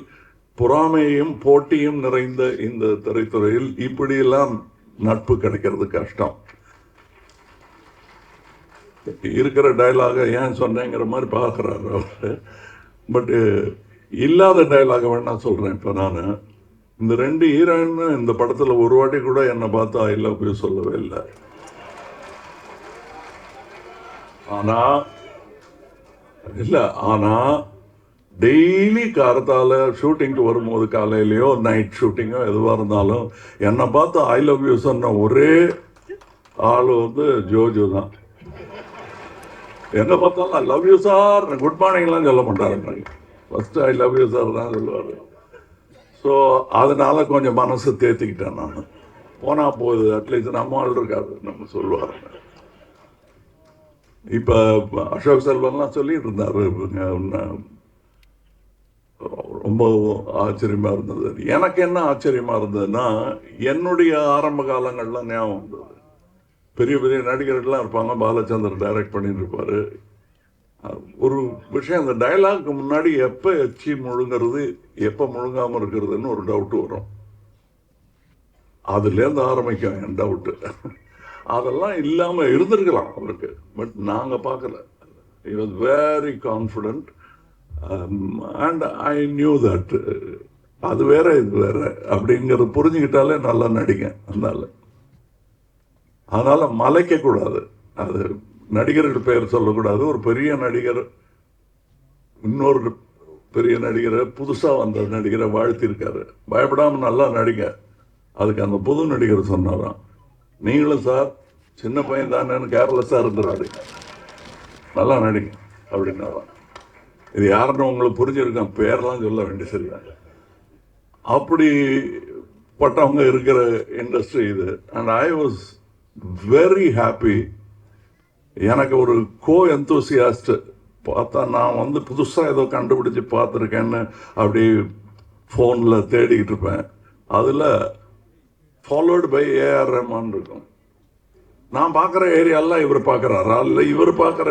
Speaker 1: பொறாமையும் போட்டியும் நிறைந்த இந்த திரைத்துறையில் இப்படியெல்லாம் நட்பு கிடைக்கிறது கஷ்டம். இருக்கிற டயலாக ஏன் சொன்னேங்கிற மாதிரி பார்க்குறாரு அவர். பட்டு இல்லாத டயலாக வேணா சொல்கிறேன். இப்போ நான் இந்த 2 ஹீரோயின் இந்த படத்தில் ஒரு வாட்டி கூட என்னை பார்த்து ஐ லவ் யூ சொல்லவே இல்லை. ஆனால் டெய்லி காரத்தால் ஷூட்டிங்க்கு வரும்போது, காலையிலையோ நைட் ஷூட்டிங்கோ எதுவாக இருந்தாலும் என்னை பார்த்து ஐ லவ் யூ சொன்ன ஒரே ஆள் வந்து ஜோஜு தான். எங்கே பார்த்தாலும் I love you sir, good மார்னிங்லாம் சொல்ல மாட்டாரு. First I love you sir தான் சொல்லுவார். ஸோ அதனால கொஞ்சம் மனசு தேர்த்திக்கிட்டேன் நான். போனால் போகுது, அட்லீஸ்ட் நம்ம ஆள் இருக்காது நம்ம சொல்லுவார். இப்போ அசோக் செல்வன்லாம் சொல்லிட்டு இருந்தார், ரொம்ப ஆச்சரியமாக இருந்தது. எனக்கு என்ன ஆச்சரியமாக இருந்ததுன்னா, என்னுடைய ஆரம்ப காலங்கள்லாம் ஞாபகம் வந்தது. பெரிய பெரிய நடிகர்கள்லாம் இருப்பாங்க, பாலச்சந்தர் டைரக்ட் பண்ணிட்டு இருப்பார். ஒரு விஷயம், அந்த டயலாக்கு முன்னாடி எப்போ எச்சி முழுங்கிறது எப்போ முழுங்காமல் இருக்கிறதுன்னு ஒரு டவுட் வரும். அதுலேருந்து ஆரம்பிக்கும் என் டவுட்டு. அதெல்லாம் இல்லாமல் இருந்திருக்கலாம் அவருக்கு, பட் நாங்கள் பார்க்கல. he was very confident and I knew that அது வேற இது வேற அப்படிங்கிறது புரிஞ்சுக்கிட்டாலே நல்லா நடிங்க. அதனால மலைக்க கூடாது. அது நடிகர்கள் பெயர் சொல்லக்கூடாது. ஒரு பெரிய நடிகர் இன்னொரு பெரிய நடிகரை, புதுசாக வந்த நடிகரை வாழ்த்திருக்காரு, பயப்படாமல் நல்லா நடிங்க. அதுக்கு அந்த புது நடிகர் சொன்னாராம், நீங்களும் சார் சின்ன பையன் தானேன்னு கேர்லெஸ்ஸாக இருந்துறாரு, நல்லா நடிங்க அப்படின்னாராம். இது யாருன்னு உங்களுக்கு புரிஞ்சிருக்கேன், பேரெல்லாம் சொல்ல வேண்டிய சரிதான். அப்படி பட்டவங்க இருக்கிற இண்டஸ்ட்ரி இது. And I was very happy. எனக்கு ஒரு எந்தூசியாஸ்ட் பார்த்தா, நான் வந்து புதுசாக ஏதோ கண்டுபிடிச்சி பார்த்துருக்கேன்னு அப்படி ஃபோனில் தேடிக்கிட்டு இருப்பேன். அதில் ஃபாலோடு பை ஏஆர் ரஹ்மான் இருக்கும். நான் பார்க்குற ஏரியாலாம் இவர் பார்க்குறாரா, இல்லை இவர் பார்க்குற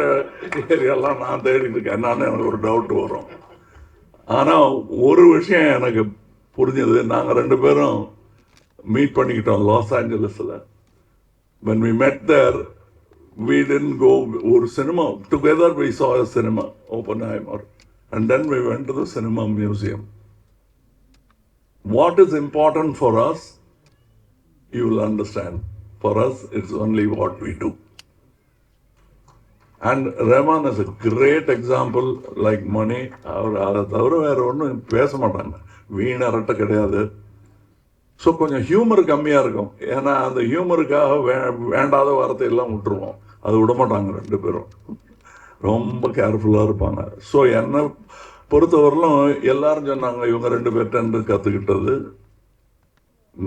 Speaker 1: ஏரியாலாம் நான் தேடிட்டு இருக்கேன் என்னன்னு எனக்கு ஒரு டவுட் வரும். ஆனால் ஒரு விஷயம் எனக்கு புரிஞ்சது, நாங்கள் 2 பேரும் மீட் பண்ணிக்கிட்டோம் loss ஏஞ்சலஸில். when we met there, we didn't go ஒரு cinema together. We saw a cinema, Oppenheimer, and then we went to the cinema museum. What is important for us, you will understand. For us, it's only what we do. And Rahman is a great example, like Mani. அவர் அதை தவிர வேற ஒன்றும் பேச மாட்டாங்க, வீண் அரட்டை கிடையாது. So கொஞ்சம் ஹியூமர் கம்மியாக இருக்கும், ஏன்னா அந்த ஹியூமருக்காக வேண்டாத வார்த்தையெல்லாம் விட்டுருவோம், அது விட மாட்டாங்க ரெண்டு பேரும், ரொம்ப கேர்ஃபுல்லாக இருப்பாங்க. ஸோ என்னை பொறுத்தவரையிலும் எல்லாரும் சொன்னாங்க இவங்க ரெண்டு பேர்கிட்ட கற்றுக்கிட்டது,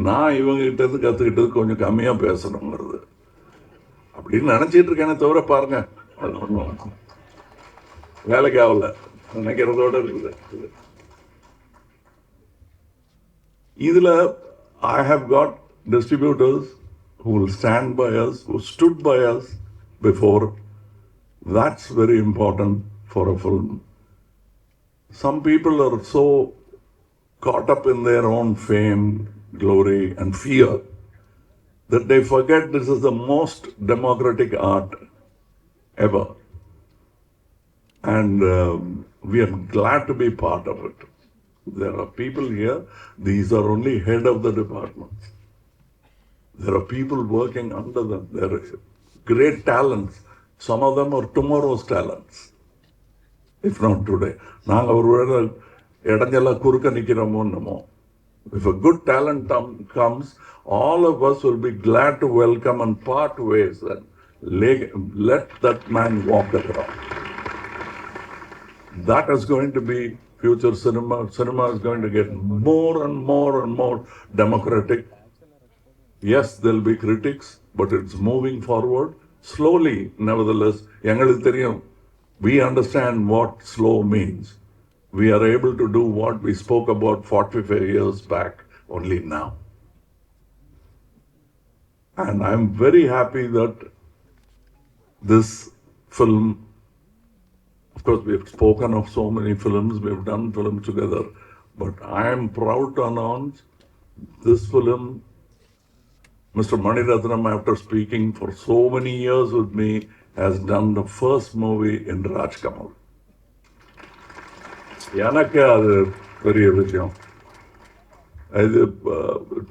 Speaker 1: நான் இவங்ககிட்ட கற்றுக்கிட்டது கொஞ்சம் கம்மியாக பேசணுங்கிறது அப்படின்னு நினச்சிட்டு இருக்கேனே தவிர பாருங்க, அது ஒன்றும் வேலைக்கு ஆகல நினைக்கிறதோட இருக்குது. இதில் I have got distributors who will stand by us, who stood by us before. That's very important for a film. Some people are so caught up in their own fame, glory and fear that they forget this is the most democratic art ever. And we are glad to be part of it. There are people here, these are only head of the departments. There are people working under them. There are great talents. Some of them are tomorrow's talents, if not today. நாங்கள் ஒரு இடஞ்செல்லாம் குறுக்க நிற்கிறோமோ என்னமோ. If a good talent comes, all of us will be glad to welcome and part ways and let that man walk around. That is going to be future cinema. Cinema is going to get more and more and more democratic. Yes, there will be critics, but it's moving forward slowly. Nevertheless, எங்களுக்கு தெரியும், we understand what slow means. We are able to do what we spoke about 45 years back only now. And I'm very happy that this film, of course, we have spoken of so many films, we have done films together, but I am proud to announce this film, Mr. Mani Ratnam, after speaking for so many years with me, has done the first movie in Raaj Kamal. எனக்கு அது பெரிய விஷயம்.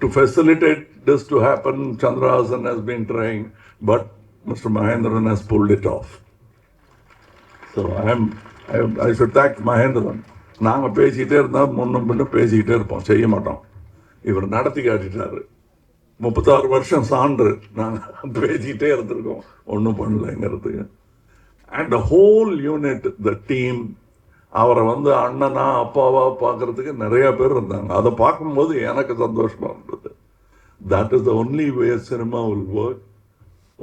Speaker 1: To facilitate this to happen, Chandran has been trying, but Mr. Mahendran has pulled it off. So I should thank Mahendran. நாங்கள் பேசிக்கிட்டே இருந்தால் முன்னும் பின்னும் பேசிக்கிட்டே இருப்போம், செய்ய மாட்டோம். இவர் நடத்தி காட்டிட்டாரு. 36 வருஷம் சான்று நாங்கள் பேசிக்கிட்டே இருந்திருக்கோம், ஒன்றும் பண்ணலைங்கிறதுக்கு. And the whole unit, the team, அவரை அண்ணனா அப்பாவா பார்க்கறதுக்கு நிறைய பேர் இருந்தாங்க. அதை பார்க்கும்போது எனக்கு சந்தோஷமா இருந்தது. That is the only way cinema will work.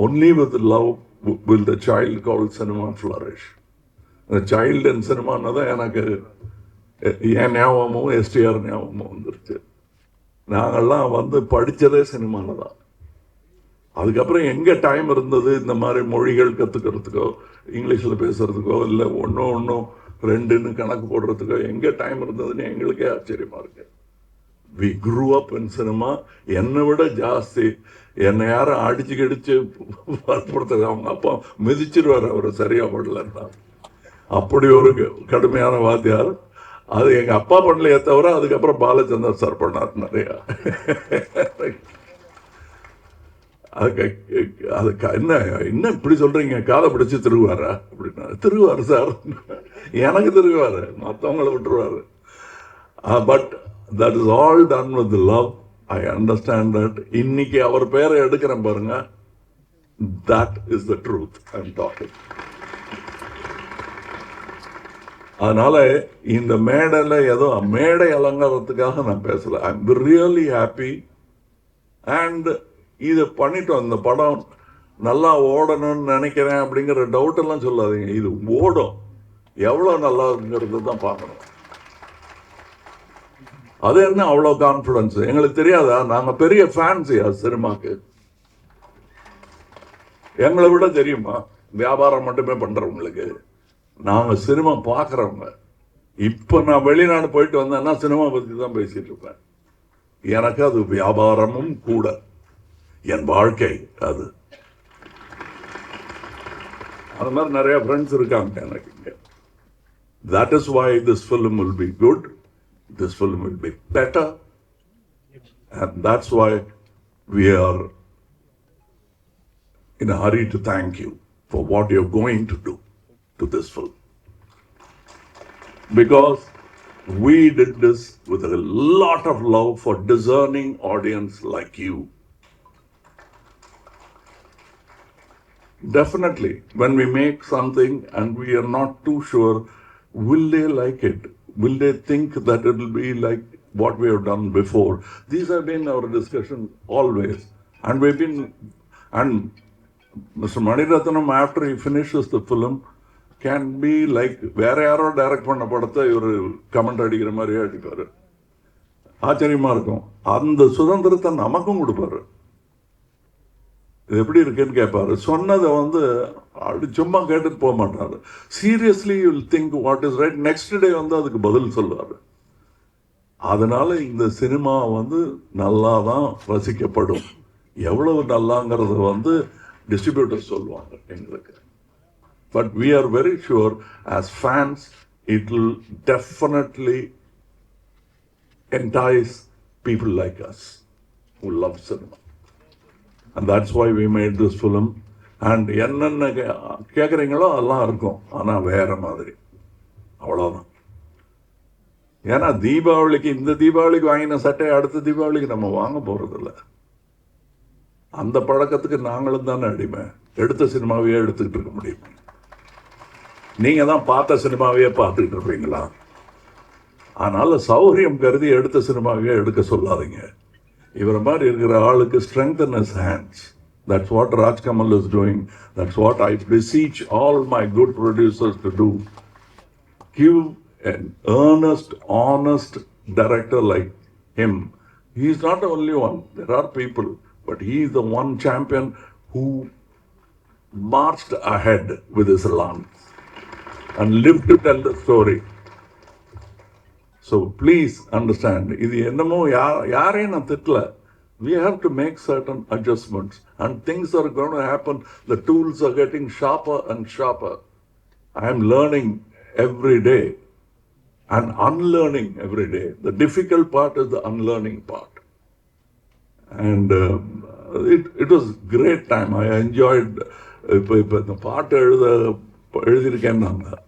Speaker 1: Only with love will the child called cinema flourish. The child in cinema தான் எனக்கு என் ஞாபகமும் எஸ்டிஆர் ஞாபகமும் வந்துருச்சு. நாங்கள்லாம் படித்ததே சினிமாவில் தான். அதுக்கப்புறம் எங்கே டைம் இருந்தது இந்த மாதிரி மொழிகள் கற்றுக்கிறதுக்கோ, இங்கிலீஷில் பேசுறதுக்கோ, இல்லை ஒன்றும் ரெண்டுன்னு கணக்கு போடுறதுக்கோ எங்கே டைம் இருந்ததுன்னு எங்களுக்கே ஆச்சரியமா இருக்கு. We grew up in cinema. என்னை விட ஜாஸ்தி என்னை யாரும் அடிச்சு கடிச்சு வற்புறுத்தது, அவங்க அப்பா மிதிச்சிருவார் அவர் சரியா படலன்னா. அப்படி ஒரு கடுமையான வாத்தியார். அது எங்க அப்பா பண்ணலையே தவிர அதுக்கப்புறம் பாலச்சந்தர் சார் பண்ணார் நிறையா. அதுக்கு என்ன இப்படி சொல்றீங்க, காலை பிடிச்சி திருவாரா அப்படின்னா, திருவாரு சார், எனக்கு திருவாரு, மற்றவங்களை விட்டுருவாரு. But that is all done with love. I understand that. இன்னைக்கு அவர் பேரை எடுக்கிறேன் பாருங்க, that is the truth I am talking. அதனால இந்த மேடையில் ஏதோ மேடை அலங்காரத்துக்காக நான் பேசல. I am really happy. And இதை பண்ணிட்டோம். இந்த படம் நல்லா ஓடணும்னு நினைக்கிறேன் அப்படிங்கிற டவுட் எல்லாம் சொல்லாதீங்க. இது ஓடும், எவ்வளோ நல்லா இருக்குங்கிறது தான் பார்க்கணும். அது என்ன அவ்வளோ கான்ஃபிடன்ஸ் எங்களுக்கு தெரியாதா? நாங்கள் பெரிய ஃபேன்ஸியா சினிமாக்கு? எங்களை விட தெரியுமா வியாபாரம் மட்டுமே பண்ணுறவங்களுக்கு? நாங்கள் சினிமா பார்க்குறவங்க. இப்போ நான் வெளிநாடு போயிட்டு வந்தேன்னா சினிமா பற்றி தான் பேசிட்டு இருப்பேன். எனக்கு அது வியாபாரமும் கூட, என் வாழ்க்கை அது. அது மாதிரி நிறைய ஃப்ரெண்ட்ஸ் இருக்காங்க எனக்கு இங்கே. That is why this film will be good. This film will be better. And that's why we are in a hurry to thank you for what you're going to do to this film. Because we did this with a lot of love for discerning audience like you. Definitely, when we make something and we are not too sure, will they like it? Will they think that it will be like what we have done before? These have been our discussion always. And Mr. Mani Ratnam, after he finishes the film, can be like, வேற யாரோ direct பண்ண படத்தை ஒரு comment அடிக்கிற மாதிரியே அடிப்பாரு. ஆச்சரியமா இருக்கும். அந்த சுதந்திரத்தை நமக்கும் கொடுப்பாரு. இது எப்படி இருக்குன்னு கேட்பாரு. சொன்னதை அப்படி சும்மா கேட்டுட்டு போக மாட்டாரு. Seriously you will think what is right. Next day அதுக்கு பதில் சொல்லுவாரு. அதனால இந்த சினிமா நல்லா தான் ரசிக்கப்படும். எவ்வளவு நல்லாங்கிறது டிஸ்ட்ரிபியூட்டர் சொல்லுவாங்க எங்களுக்கு. But we are very sure as fans it will definitely entice people like us who love cinema. And that's why we made this film. And என்னென்ன கேட்குறீங்களோ அதெல்லாம் இருக்கும், ஆனால் வேற மாதிரி, அவ்வளோதான். ஏன்னா தீபாவளிக்கு இந்த தீபாவளிக்கு வாங்கின சட்டையை அடுத்த தீபாவளிக்கு நம்ம வாங்க போகிறதில்ல. அந்த பழக்கத்துக்கு நாங்களும் தானே அடிமை. எடுத்த சினிமாவையே எடுத்துக்கிட்டு இருக்க முடியும். நீங்கள் தான் பார்த்த சினிமாவையே பார்த்துக்கிட்டு இருப்பீங்களா? அதனால் சௌகரியம் கருதி எடுத்த சினிமாவையே எடுக்க சொல்லாதீங்க. இவரை மாதிரி இருக்கிற ஆளுக்கு strengthen his hands. That's what Raaj Kamal is doing. That's what I beseech all my good producers to do. Give an earnest, honest director like him. He is not the only one. There are people. But he is the one champion who marched ahead with his lance and lived to tell the story. So please understand, இது என்னமோ யாரையும் நான் திட்டல. We have to make certain adjustments and things are going to happen. The tools are getting sharper and sharper. I am learning every day and unlearning every day. The difficult part is the unlearning part. And it was great time. I enjoyed. இப்போ இந்த பாட்டு எழுதியிருக்கேன்னு நாங்கள்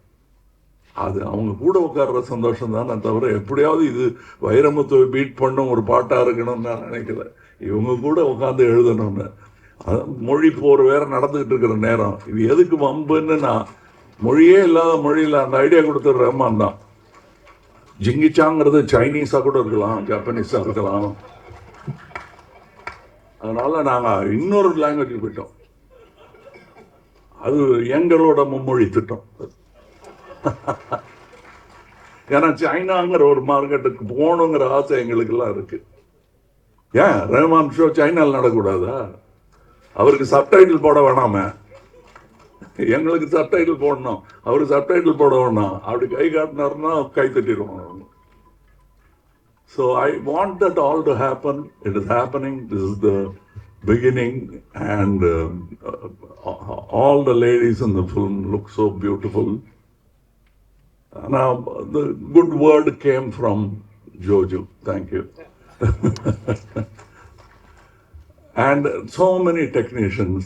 Speaker 1: அது அவங்க கூட உட்கார்ற சந்தோஷம் தான். நான் தவிர எப்படியாவது இது வைரமுத்துவை பீட் பண்ணும் ஒரு பாட்டாக இருக்கணும்னு நான் நினைக்கல. இவங்க கூட உட்காந்து எழுதணும்னு. மொழி போர் வேற நடந்துகிட்டு இருக்கிற நேரம் இது எதுக்கு வம்புன்னு நான் மொழியே இல்லாத மொழியில் அந்த ஐடியா கொடுத்த ரஹ்மான் தான். ஜிங்கிச்சாங்கிறது சைனீஸாக கூட இருக்கலாம், ஜப்பானீஸாக இருக்கலாம். அதனால நாங்கள் இன்னொரு லாங்குவேஜுக்கு போயிட்டோம். அது எங்களோட மும்மொழி திட்டம். ஏன்னா சைனாங்கிற ஒரு மார்க்கெட்டுக்கு போகணுங்கிற ஆசை எங்களுக்கெல்லாம் இருக்கு. ஏன் ரஹ்மான் ஷோ சைனாவில் நடக்கூடாதா? அவருக்கு சப்டைட்டில் போட வேணாமே, எங்களுக்கு சப்டைட்டில் போடணும். அவருக்கு சப்டைட்டில் போட வேணாம். அப்படி கை காட்டினாருன்னா கை தட்டிடுவோம். So I want that all to happen. It is happening. This is the beginning, and all the ladies in the film look so beautiful. Now the good word came from Joju. Thank you. And so many technicians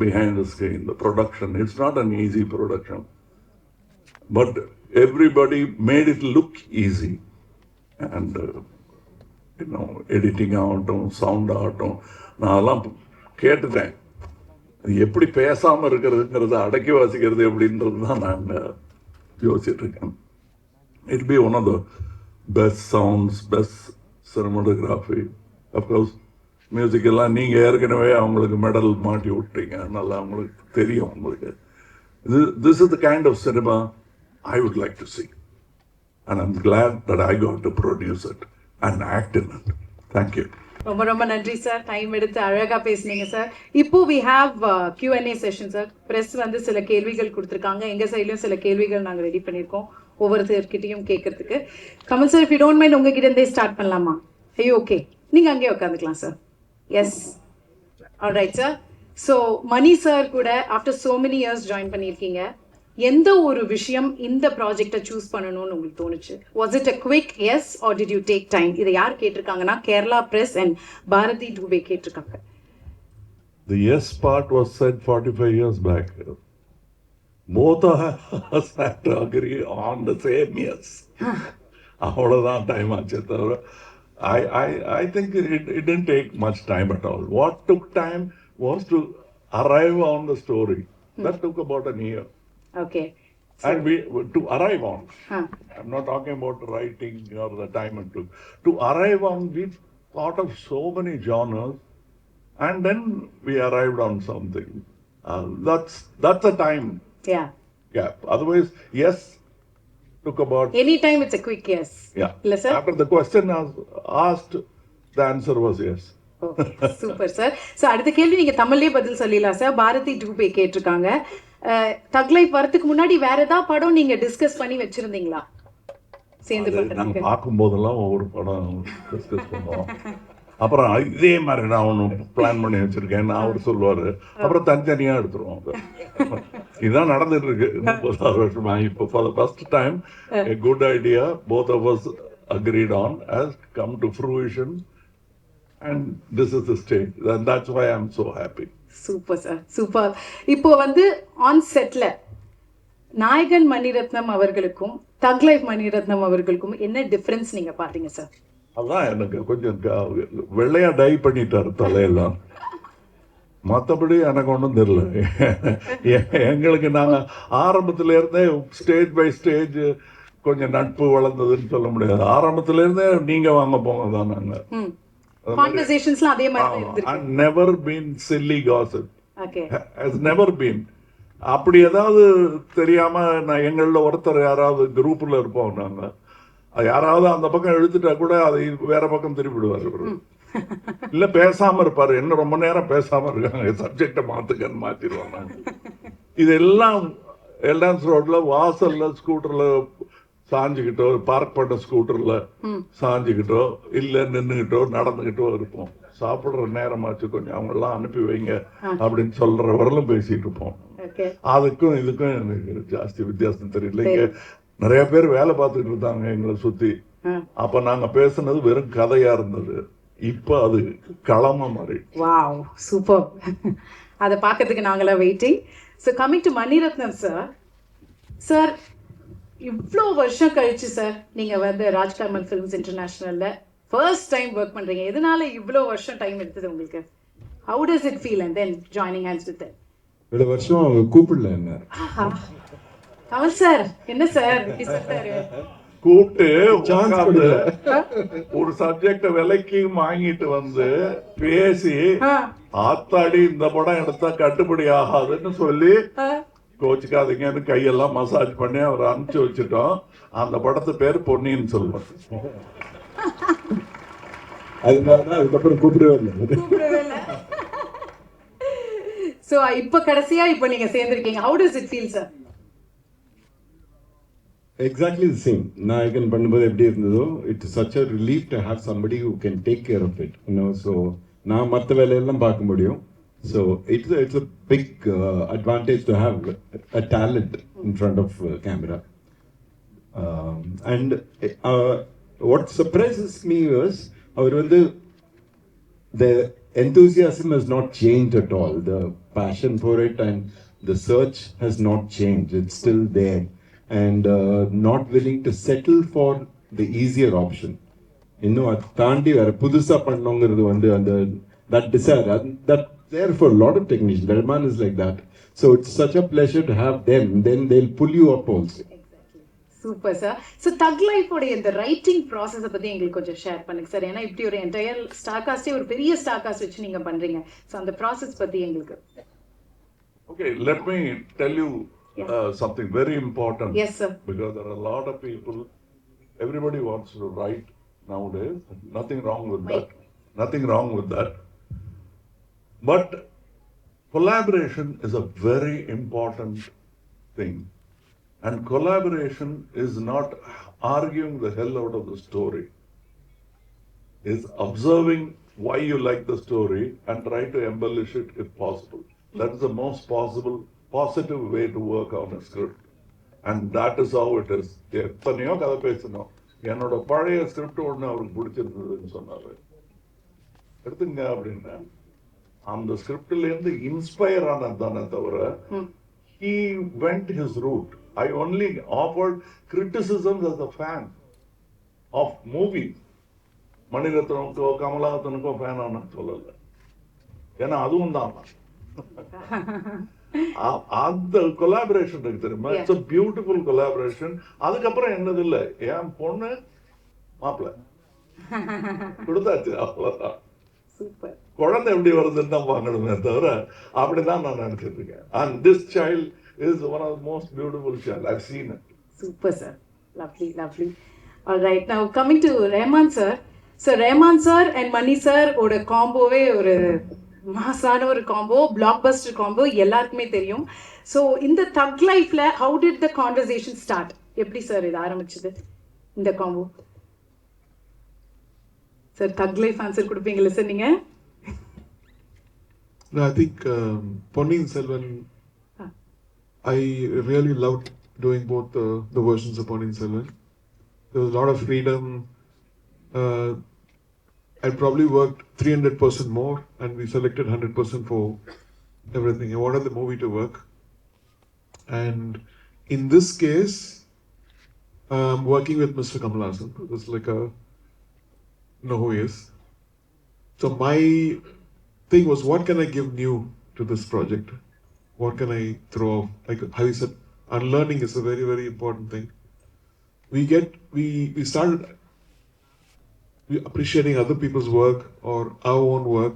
Speaker 1: behind the screen. The production, it's not an easy production, but everybody made it look easy. And editing ஆகட்டும், sound ஆகட்டும், நான் அதெல்லாம் கேட்டுட்டேன். அது எப்படி பேசாமல் இருக்கிறதுங்கிறத அடக்கி வாசிக்கிறது எப்படின்றது தான் நாங்கள் யோசிச்சுட்டு இருக்கேன். It be one of the best sounds, best cinematography. Of course music எல்லாம் நீங்கள் ஏற்கனவே அவங்களுக்கு மெடல் மாட்டி விட்டீங்க, நல்லா அவங்களுக்கு தெரியும். உங்களுக்கு this is the kind of cinema I would like to see. And I'm glad that I got to produce it and act in it. Thank you.
Speaker 2: ரொம்ப ரொம்ப நன்றி சார். டைம் எடுத்து அழகா பேசுனீங்க சார். இப்போ we have Q&A session sir. Press சில கேள்விகள் கொடுத்துருக்காங்க. எங்க சைட்லயும் சில கேள்விகள் நாங்கள் ரெடி பண்ணியிருக்கோம் ஒவ்வொருத்தர்கிட்டையும் கேட்கறதுக்கு. Kamal sir, if you don't mind, உங்ககிட்ட இருந்தே ஸ்டார்ட் பண்ணலாமா? ஐயோ ஓகே, நீங்க அங்கேயே உட்காந்துக்கலாம் sir. Yes, alright sir. So Mani sir கூட after so many years join பண்ணியிருக்கீங்க. எந்த ஒரு விஷயம் இந்த ப்ராஜெக்டை சூஸ் பண்ணணும்னு உங்களுக்கு தோணுச்சு? Was it a quick yes or did you take time? இதை யார் கேட்டிருக்காங்கன்னா கேரளா பிரஸ் அண்ட் பாரதி டூபே கேட்டிருக்காங்க.
Speaker 1: The yes part was said 45 years back. Both of us had to agree on the same yes. அவ்வளோதான் டைம் ஆச்சு தவிர I think it didn't take much time at all. What took time was to arrive on the story. That took about an year.
Speaker 2: Okay.
Speaker 1: And we to arrive on. I'm not talking about writing or the time it took. To arrive on, we thought of so many genres, and then we arrived on something. That's a time gap. Otherwise, yes, took about.
Speaker 2: Anytime it's a quick yes.
Speaker 1: Yeah.
Speaker 2: Illa sir?
Speaker 1: After the question was asked, the answer was yes.
Speaker 2: Okay super sir. So அடுத்த கேள்வி நீங்கள் தமிழ்லேயே பதில் சொல்லிடலாம் sir. Bharathi Dubey கேட்டிருக்காங்க, தக் life வரதுக்கு முன்னாடி வேற ஏதாவது படம் நீங்கள் டிஸ்கஸ் பண்ணி வச்சுருந்தீங்களா சேர்ந்து பண்ணுறதுக்கு?
Speaker 1: நாங்கள் பார்க்கும்போதெல்லாம் ஒவ்வொரு படம் டிஸ்கஸ் பண்ணுவோம். அப்புறம் இதே மாதிரி நான் ஒன்று பிளான் பண்ணி வச்சுருக்கேன் அவர் சொல்லுவார், அப்புறம் தனித்தனியாக எடுத்துருவோம். இதுதான் நடந்துட்டு இருக்கு 30 வருஷமா. இப்போ for the first time a good idea both of us agreed on has come to fruition. And this is the stage. And that's why I'm so happy.
Speaker 2: Super sir, super. இப்போ வந்து ஆன் செட்ல நாயகன் மணிரத்னம் அவர்களுக்கும் தக் life Mani Ratnam அவர்களுக்கும் என்ன difference நீங்க பாத்தீங்க சார்?
Speaker 1: அதான் எனக்கு கொஞ்சம் வெள்ளையா டை பண்ணிட்டாரு தலையெல்லாம். மற்றபடி எனக்கு ஒன்றும் தெரியல. எங்களுக்கு நாங்கள் ஆரம்பத்துல இருந்தே ஸ்டேஜ் பை ஸ்டேஜ் கொஞ்சம் நட்பு வளர்ந்ததுன்னு சொல்ல முடியாது. ஆரம்பத்துல இருந்தே நீங்க வாங்க போங்க தான் நாங்கள்.
Speaker 2: Conversationsலாம் அதே மாதிரி இருந்திருக்கு.
Speaker 1: I've never been silly gossip.
Speaker 2: Okay.
Speaker 1: Has never been. அப்படி ஏதாவது தெரியாம நான் எங்களில் ஒருத்தர் யாராவது குரூப்ல இருப்போம் நாங்க, யாராவது அந்த பக்கம் எழுத்துட்டா கூட அதை வேற பக்கம் திருப்பிடுவார். இல்ல பேசாம இருப்பாரு, என்ன ரொம்ப நேரம் பேசாம இருக்காங்க, சப்ஜெக்டை மாத்துக்கன்னு மாத்திடுவாங்க. இதெல்லாம் எல்டான்ஸ் ரோட்ல வாசல்ல ஸ்கூட்டர்ல சாஞ்சுக்கிட்டோ, பார்க் பண்ண ஸ்கூட்டர்ல சாஞ்சுக்கிட்டோ, இல்ல நின்றுகிட்டோ நடந்துகிட்டோ இருப்போம். சாப்பிடுற நேரமாச்சு கொஞ்சம் அவங்கெல்லாம் அனுப்பி வைங்க அப்படின்னு சொல்ற வரலும் பேசிட்டு இருப்போம். அதுக்கும் இதுக்கும் எனக்கு ஜாஸ்தி வித்தியாசம் தெரியல. இங்க நிறைய பேர் வேலை பார்த்துட்டு இருந்தாங்க எங்களை சுத்தி. அப்ப நாங்க பேசுனது வெறும் கதையா இருந்தது, இப்ப அது களமா மாறி.
Speaker 2: Wow, super. அதை பார்க்கறதுக்கு நாங்களாம் waiting. So coming to Mani Ratnam sir. Sir இவ்வளோ வருஷம் கழிச்சு சார் நீங்க வந்து ராஜ் கமல் ஃபிலிம்ஸ் இன்டர்நேஷனல்ல ஃபர்ஸ்ட் டைம் ஒர்க் பண்றீங்க. எதனால இவ்வளோ வருஷம் டைம் எடுத்தது உங்களுக்கு? How does it feel and then joining hands with it?
Speaker 9: இவ்வளோ வருஷம் அவங்க கூப்பிடல என்ன.
Speaker 2: கமல் சார் என்ன சார் இப்படி சொல்றாரு?
Speaker 1: கூப்பிட்டு ஒரு சப்ஜெக்ட விலைக்கு வாங்கிட்டு வந்து பேசி, ஆத்தாடி இந்த படம் எடுத்தா கட்டுப்படி ஆகாதுன்னு சொல்லி கோச்சுக்காதீங்கன்னு கையெல்லாம் மசாஜ் பண்ணி அவர் அனுப்பிச்சு வச்சுட்டோம். அந்த படத்து பேர் பொன்னியின் செல்வன்.
Speaker 9: அதனாலதான் அதுக்கப்புறம் கூப்பிடவே இல்லை.
Speaker 2: சோ இப்ப கடைசியா இப்ப நீங்க சேர்ந்திருக்கீங்க. How does it feel sir?
Speaker 9: Exactly the same. நாயகன் பண்ணும்போது எப்படி இருந்ததோ, it's such a relief to have somebody who can take care of it, you know. So நான் மற்ற வேலையெல்லாம் பார்க்க முடியும். So it's a big advantage to have a talent in front of camera. And what surprises me was the enthusiasm has not changed at all. The passion for it and the search has not changed. It's still there, and not willing to settle for the easier option. இன்னும் அது தாண்டி வேற புதுசா பண்ணணுங்கிறது வந்து அந்த that desire that there for a lot of technicians. Rahman is like that. So it's such a pleasure to have them. Then they'll pull you up also.
Speaker 2: Super sir. So தக் லைஃபோடைய இந்த ரைட்டிங் ப்ராசஸை பற்றி எங்களுக்கு கொஞ்சம் share பண்ணுங்க sir. ஏன்னா இப்படி ஒரு என்டையர் ஸ்டார் காஸ்டே ஒரு பெரிய ஸ்டார் காஸ்ட் வச்சு நீங்கள் பண்ணுறீங்க. ஸோ அந்த ப்ராசஸ் பற்றி எங்களுக்கு.
Speaker 1: Okay, let me tell you something very important.
Speaker 2: Yes sir.
Speaker 1: Because there are a lot of people, everybody wants to write nowadays. Nothing wrong with that. Nothing wrong with that. But collaboration is a very important thing. And collaboration is not arguing the hell out of the story. It's observing why you like the story and try to embellish it if possible. That is the most positive way to work on a script. And that is how it is. எத்தனையோ கதை பேசணும். என்னோட பழைய script ஒன்று அவருக்கு பிடிச்சிருந்ததுன்னு சொன்னார், எடுத்துங்க அப்படின்னா. அந்த ஸ்கிரிப்ட்லேருந்து இன்ஸ்பயர் ஆனது தானே தவிர he went his route. I only offered criticisms as a fan of movies. Mani ரத்னமுக்கோ கமலஹாசனுக்கோ ஃபேன் ஆன சொல்லலை, ஏன்னா அதுவும் தான். அந்த கொலாபரேஷன் இருக்கு தெரியுமா, இட்ஸ் a பியூட்டிஃபுல் கொலாபரேஷன். அதுக்கப்புறம் என்னது இல்லை, என் பொண்ணு மாப்பிள்ள கொடுத்தாச்சு, அவ்வளவுதான். குழந்தை எப்படி வருதுன்னு தான் பார்க்கணுமே தவிர அப்படிதான் நான் நினைச்சிட்டு இருக்கேன். And this child is one of the most beautiful child I've seen it.
Speaker 2: Super sir, lovely. All right, now coming to Rahman sir. So Rahman sir and Mani sir ஓட காம்போவே ஒரு மாசான ஒரு காம்போ, பிளாக்பஸ்டர் காம்போ, எல்லாருக்குமே தெரியும். So இந்த தக் லைஃப்ல how did the conversation start? எப்படி சார் இது ஆரம்பிச்சது இந்த காம்போ? சார் தக் லைஃப் ஆன்சர் கொடுப்பீங்களா சார் நீங்க?
Speaker 10: No, I think Ponniyin Selvan, I really loved doing both the versions of Ponniyin Selvan. There was a lot of freedom. I probably worked 300% more, and we selected 100% for everything. I wanted the movie to work. And in this case, working with Mr. Kamal Haasan, it was like a, you know who he is. So my thing was, what can I give new to this project? What can I throw off? Like how you said, unlearning is a very, very important thing. We started appreciating other people's work or our own work,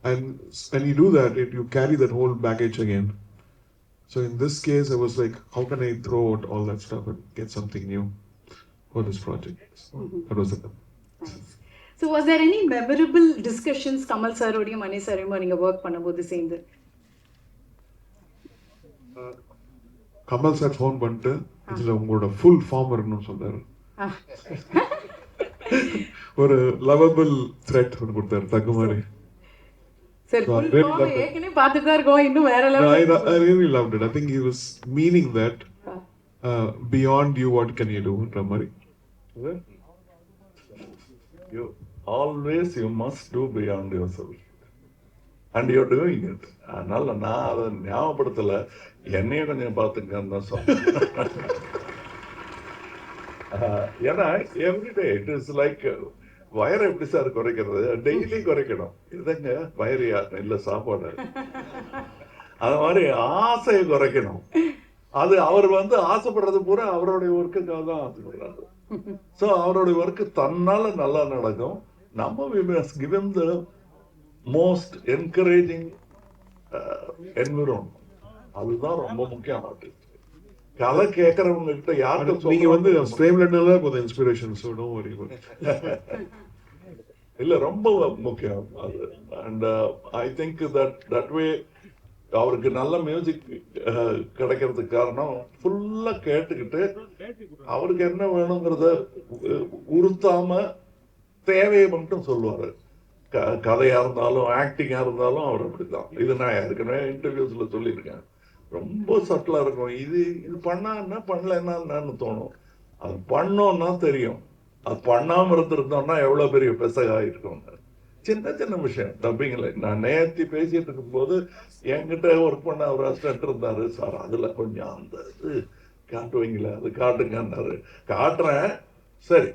Speaker 10: and when you do that, you carry that whole baggage again. So in this case, I was like, how can I throw out all that stuff and get something new for this project? So that was it.
Speaker 2: So was there any memorable discussions Kamal sir ஓடியும் மணி சாரையும் நீங்க work பண்ணும்போது சேர்ந்து?
Speaker 10: Kamal sir phone பண்ணிட்டு இதுல உங்களோட full form இருக்கணும்னு சொன்னாரு. ஒரு lovable thread ஒன்று கொடுத்தாரு, தகு மாதிரி.
Speaker 2: சார் ஃபுல் ஃபார்ம் ஏற்கனவே பார்த்துட்டு தான் இருக்கோம், இன்னும் வேற level.
Speaker 10: I really loved it. I think he was meaning that beyond you, what can you do? ன்ற மாதிரி.
Speaker 1: You must do beyond yourself, and you're doing it. அதனால நான் அதை ஞாபகப்படுத்தல, என்னையும் கொஞ்சம் பார்த்துங்கன்னு தான் சொன்னேன். ஏன்னா எவ்ரிடே இட் இஸ் லைக், வயரை எப்படி சார் குறைக்கிறது? டெய்லி குறைக்கணும். இதுங்க வயரியா இல்லை சாப்பாடு, அது மாதிரி ஆசையை குறைக்கணும். அது அவர் ஆசைப்படுறது பூரா அவருடைய ஒர்க்குக்காக தான் ஆசைப்படுறாரு. ஸோ அவருடைய ஒர்க்கு தன்னால நல்லா நடக்கும். நம்ம we must give him the most encouraging environment. அதுதான் ரொம்ப முக்கியமானது. கதை கேட்கறவங்க கிட்ட யாருக்கு
Speaker 10: நீங்க ஸ்ட்ரேம்லெட்னால கொஞ்சம் இன்ஸ்பிரேஷன் சொல்லணும் ஒரு
Speaker 1: இல்ல, ரொம்ப முக்கியம் அது. And I think that way அவருக்கு நல்ல மியூசிக் கிடைக்கிறதுக்கு காரணம் ஃபுல்லா கேட்டுக்கிட்டு அவருக்கு என்ன வேணுங்கிறத உறுத்தாம தேவையை மட்டும் சொல்லுவாரு. கதையா இருந்தாலும் ஆக்டிங்கா இருந்தாலும் அவர் அப்படித்தான். இது நான் ஏற்கனவே இன்டர்வியூஸ்ல சொல்லியிருக்கேன். ரொம்ப சட்டிலா இருக்கும். இது பண்ணா என்ன, பண்ணல என்னன்னு தோணும். அது பண்ணோம்னா தெரியும். அது பண்ணாம இருந்திருந்தோம்னா எவ்வளவு பெரிய பெசகா இருக்கும். சின்ன சின்ன விஷயம் டப்பிங்ல. நான் நேர்த்தி பேசிட்டு இருக்கும் போது என்கிட்ட ஒர்க் பண்ண ஒரு அசிஸ்டன்ட் இருந்தாரு. சார் அதுல கொஞ்சம் அந்த இது காட்டுவீங்களா, அது காட்டுங்கன்னாரு. காட்டுறேன், சரி